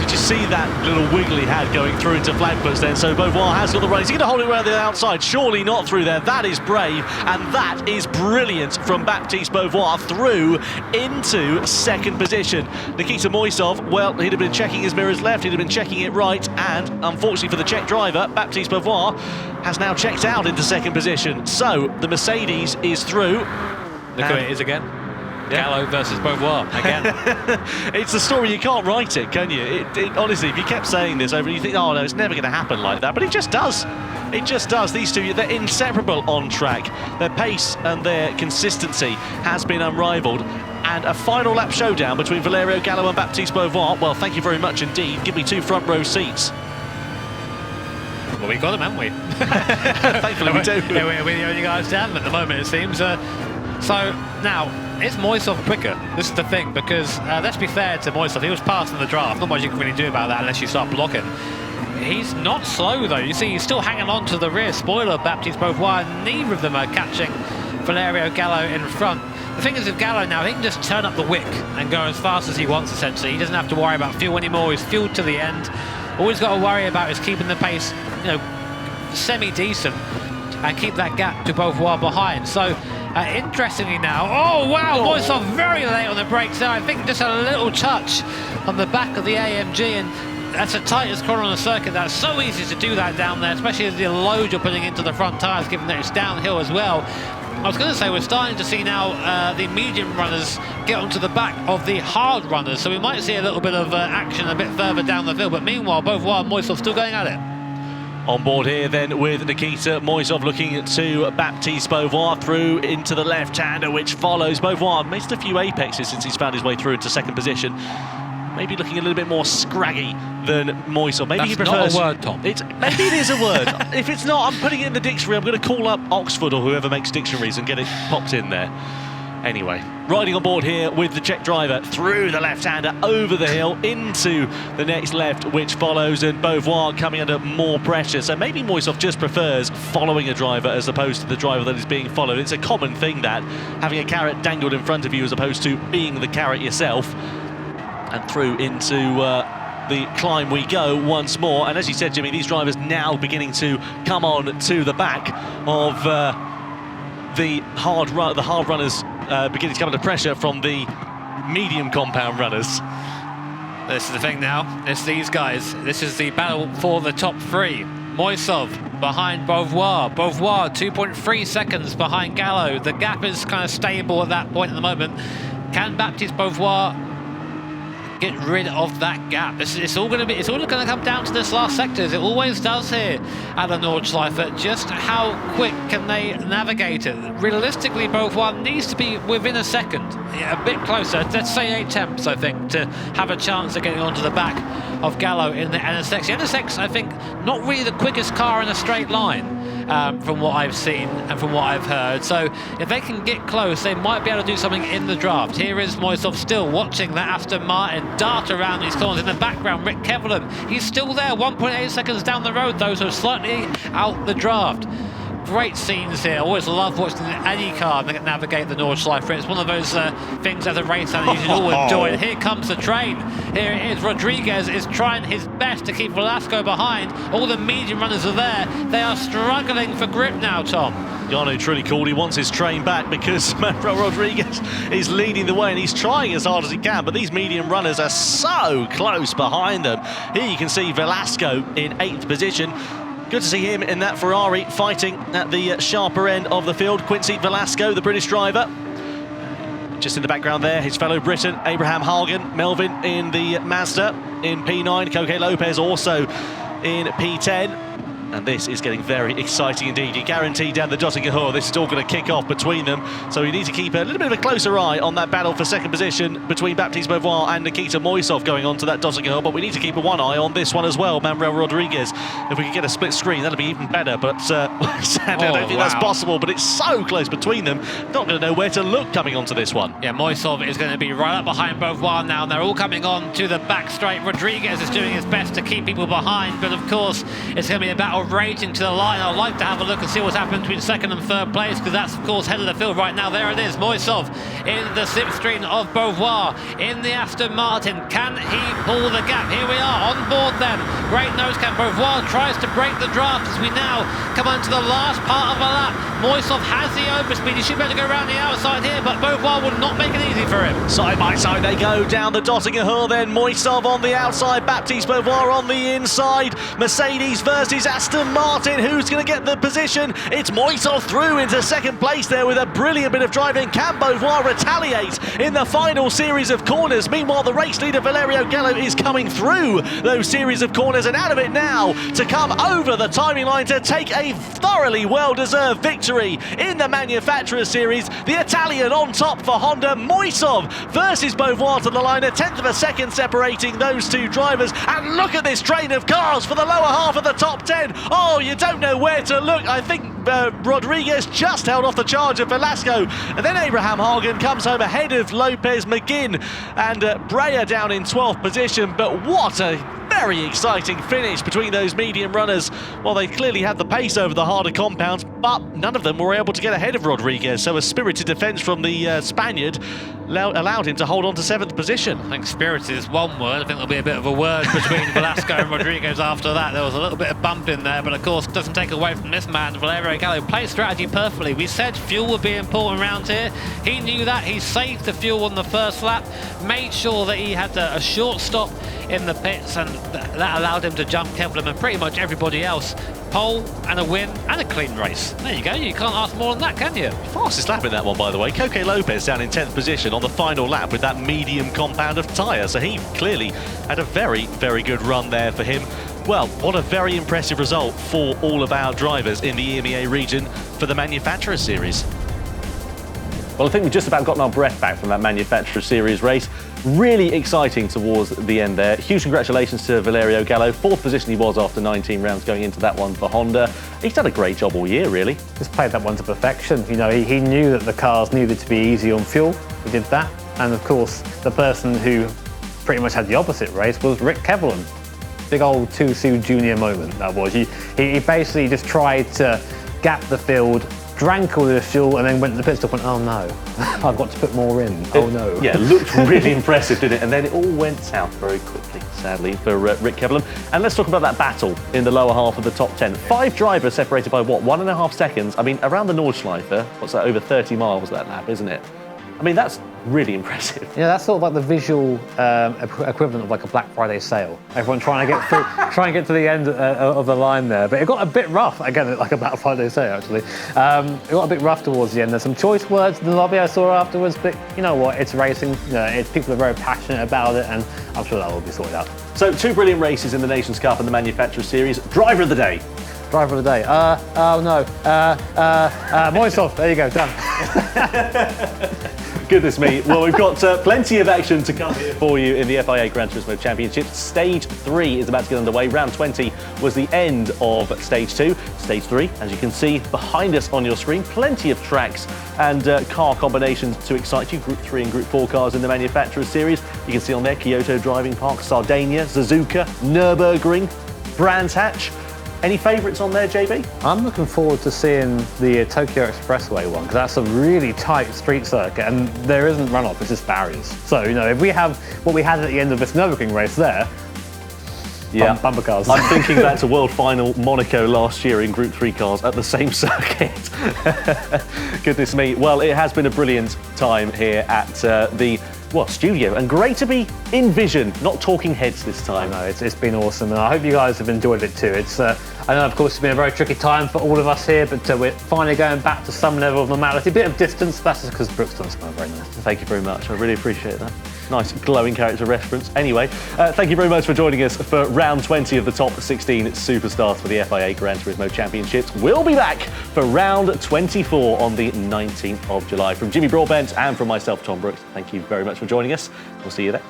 Did you see that little wiggle he had going through into Flagputs then? So Beauvoir has got the run. Is he going to hold it around the outside? Surely not through there. That is brave, and that is brilliant from Baptiste Beauvoir through into 2nd position. Nikita Moisov, well, he'd have been checking his mirrors left, he'd have been checking it right, and unfortunately for the Czech driver, Baptiste Beauvoir has now checked out into 2nd position. So the Mercedes is through. Look who it is again. Gallo versus Beauvoir again. It's a story, you can't write it, can you? Honestly, if you kept saying this over, you think, oh no, it's never going to happen like that, but it just does. It just does. These two, they're inseparable on track. Their pace and their consistency has been unrivaled. And a final lap showdown between Valerio Gallo and Baptiste Beauvoir. Well, thank you very much indeed. Give me 2 front row seats. Well, we got them, haven't we? Thankfully we do. We're the only guys to have them at the moment, it seems. So now, is Moisov quicker? This is the thing, because let's be fair to Moisov, he was passing the draft. Not much you can really do about that unless you start blocking. He's not slow though. You see, he's still hanging on to the rear spoiler of Baptiste Beauvoir. Neither of them are catching Valerio Gallo in front. The thing is with Gallo now, he can just turn up the wick and go as fast as he wants essentially. He doesn't have to worry about fuel anymore. He's fueled to the end. All he's got to worry about is keeping the pace, you know, semi-decent, and keep that gap to Beauvoir behind. So interestingly now, oh wow, Moisov very late on the brakes there. I think just a little touch on the back of the AMG, and that's the tightest corner on the circuit. That's so easy to do that down there, especially as the load you're putting into the front tyres, given that it's downhill as well. I was going to say, we're starting to see now the medium runners get onto the back of the hard runners, so we might see a little bit of action a bit further down the field, but meanwhile, Beauvoir and Moisov still going at it. On board here then with Nikita Moisov looking to Baptiste Beauvoir through into the left-hander, which follows. Beauvoir missed a few apexes since he's found his way through into 2nd position. Maybe looking a little bit more scraggy than Moisov. Maybe That's he prefers... not a word, Tom. Maybe it is a word. If it's not, I'm putting it in the dictionary. I'm going to call up Oxford or whoever makes dictionaries and get it popped in there. Anyway, riding on board here with the Czech driver through the left-hander, over the hill, into the next left, which follows, and Beauvoir coming under more pressure. So maybe Moisov just prefers following a driver as opposed to the driver that is being followed. It's a common thing, that, having a carrot dangled in front of you as opposed to being the carrot yourself. And through into the climb we go once more. And as you said, Jimmy, these drivers now beginning to come on to the back of the hard runners, beginning to come under pressure from the medium compound runners. This is the thing now. It's these guys. This is the battle for the top 3. Moisov behind Beauvoir. Beauvoir 2.3 seconds behind Gallo. The gap is kind of stable at that point at the moment. Can Baptiste Beauvoir get rid of that gap. It's all going to come down to this last sector, as it always does here at the Nordschleife. Just how quick can they navigate it? Realistically, Beauvoir needs to be within a second, a bit closer. Let's say 8/10, I think, to have a chance of getting onto the back of Gallo in the NSX. The NSX, I think, not really the quickest car in a straight line. From what I've seen and from what I've heard. So if they can get close, they might be able to do something in the draft. Here is Moisov still watching that Aston Martin dart around these corners. In the background, Rick Kevelan, he's still there, 1.8 seconds down the road though, so slightly out the draft. Great scenes here. I always love watching any car navigate the Nordschleife. It's one of those things as a race fan that you should all enjoy. And here comes the train. Here it is. Rodriguez is trying his best to keep Velasco behind. All the medium runners are there. They are struggling for grip now, Tom. Yano truly called. He wants his train back because Manuel Rodriguez is leading the way and he's trying as hard as he can, but these medium runners are so close behind them. Here you can see Velasco in 8th position. Good to see him in that Ferrari fighting at the sharper end of the field. Quincy Velasco, the British driver. Just in the background there, his fellow Briton, Abraham Hagen. Melvin in the Mazda in P9. Coque Lopez also in P10. And this is getting very exciting indeed. You guarantee down the Dottinger this is all going to kick off between them. So you need to keep a little bit of a closer eye on that battle for second position between Baptiste Beauvoir and Nikita Moisov going on to that Dottinger. But we need to keep one eye on this one as well, Manuel Rodriguez. If we could get a split screen, that'd be even better. But sadly, I don't think that's possible. But it's so close between them. Not going to know where to look coming onto this one. Yeah, Moisov is going to be right up behind Beauvoir now. And they're all coming on to the back straight. Rodriguez is doing his best to keep people behind. But of course, it's going to be a battle racing to the line. I'd like to have a look and see what's happened between second and third place, because that's of course head of the field right now. There it is, Moisov in the slipstream of Beauvoir in the Aston Martin. Can he pull the gap? Here we are on board then. Great nose cam. Beauvoir tries to break the draft as we now come on to the last part of a lap. Moisov has the overspeed. He should be able to go around the outside here, but Beauvoir will not make it easy for him. Side by side they go down the Dottinger then. Moisov on the outside, Baptiste Beauvoir on the inside. Mercedes versus Aston Martin. Who's going to get the position? It's Moisov through into second place there with a brilliant bit of driving. Can Beauvoir retaliate in the final series of corners? Meanwhile, the race leader Valerio Gallo is coming through those series of corners and out of it now to come over the timing line to take a thoroughly well-deserved victory in the Manufacturers Series. The Italian on top for Honda. Moisov versus Beauvoir to the line, a 10th of a second separating those two drivers. And look at this train of cars for the lower half of the top 10. Oh, you don't know where to look. I think Rodriguez just held off the charge of Velasco, and then Abraham Hagen comes home ahead of Lopez, McGinn and Breyer down in 12th position. But what a very exciting finish between those medium runners. Well, they clearly had the pace over the harder compounds, but none of them were able to get ahead of Rodriguez. So a spirited defence from the Spaniard allowed him to hold on to 7th position. I think spirited is one word. I think there'll be a bit of a word between Velasco and Rodriguez after that. There was a little bit of bump in there, but of course doesn't take away from this man, Valerio Gallo. Played strategy perfectly. We said fuel would be important around here. He knew that. He saved the fuel on the first lap, made sure that he had a short stop in the pits, and that allowed him to jump Kevelan and pretty much everybody else. Pole and a win and a clean race. There you go. You can't ask more than that, can you? Fastest lap in that one, by the way. Coque Lopez down in 10th position on the final lap with that medium compound of tyre. So he clearly had a very, very good run there for him. Well, what a very impressive result for all of our drivers in the EMEA region for the Manufacturers Series. Well, I think we've just about gotten our breath back from that Manufacturer Series race. Really exciting towards the end there. Huge congratulations to Valerio Gallo. 4th position he was after 19 rounds going into that one for Honda. He's done a great job all year, really. Just played that one to perfection. You know, he knew that the cars needed to be easy on fuel. He did that. And of course, the person who pretty much had the opposite race was Rick Kevelan. Big old Tusu Junior moment, that was. He basically just tried to gap the field, drank all the fuel, and then went to the pit stop and, oh no, I've got to put more in. Oh no. Yeah, looked really impressive, didn't it? And then it all went south very quickly, sadly, for Rick Kevelan. And let's talk about that battle in the lower half of the top 10. 5 drivers separated by what, 1.5 seconds? I mean, around the Nordschleife, what's that, over 30 miles that lap, isn't it? I mean, that's really impressive. Yeah, that's sort of like the visual equivalent of like a Black Friday sale. Everyone trying to get through, trying to get to the end of the line there. But it got a bit rough, again, like a Black Friday sale, actually. It got a bit rough towards the end. There's some choice words in the lobby I saw afterwards, but you know what? It's racing. People are very passionate about it, and I'm sure that will be sorted out. So, 2 brilliant races in the Nations Cup and the Manufacturers Series. Driver of the day. Driver of the day. Oh no. Moisov. There you go. Done. Goodness me. Well, we've got plenty of action to come here for you in the FIA Gran Turismo Championship. Stage 3 is about to get underway. Round 20 was the end of Stage 2. Stage 3, as you can see behind us on your screen, plenty of tracks and car combinations to excite you. Group 3 and Group 4 cars in the Manufacturers Series. You can see on there Kyoto Driving Park, Sardinia, Suzuka, Nürburgring, Brands Hatch. Any favourites on there, JB? I'm looking forward to seeing the Tokyo Expressway one, because that's a really tight street circuit and there isn't runoff, it's just barriers. So, if we have what we had at the end of this Nürburgring race there, bumper cars. I'm thinking back to World Final Monaco last year in Group 3 cars at the same circuit. Goodness me. Well, it has been a brilliant time here at the studio, and great to be in vision, not talking heads this time. I know, it's been awesome, and I hope you guys have enjoyed it too. I know, of course, it's been a very tricky time for all of us here, but we're finally going back to some level of normality. A bit of distance, that's just because Brooks doesn't smell very nice. Thank you very much, I really appreciate that. Nice glowing character reference. Anyway, thank you very much for joining us for round 20 of the top 16 superstars for the FIA Gran Turismo Championships. We'll be back for round 24 on the 19th of July. From Jimmy Broadbent and from myself, Tom Brooks, thank you very much for joining us. We'll see you there.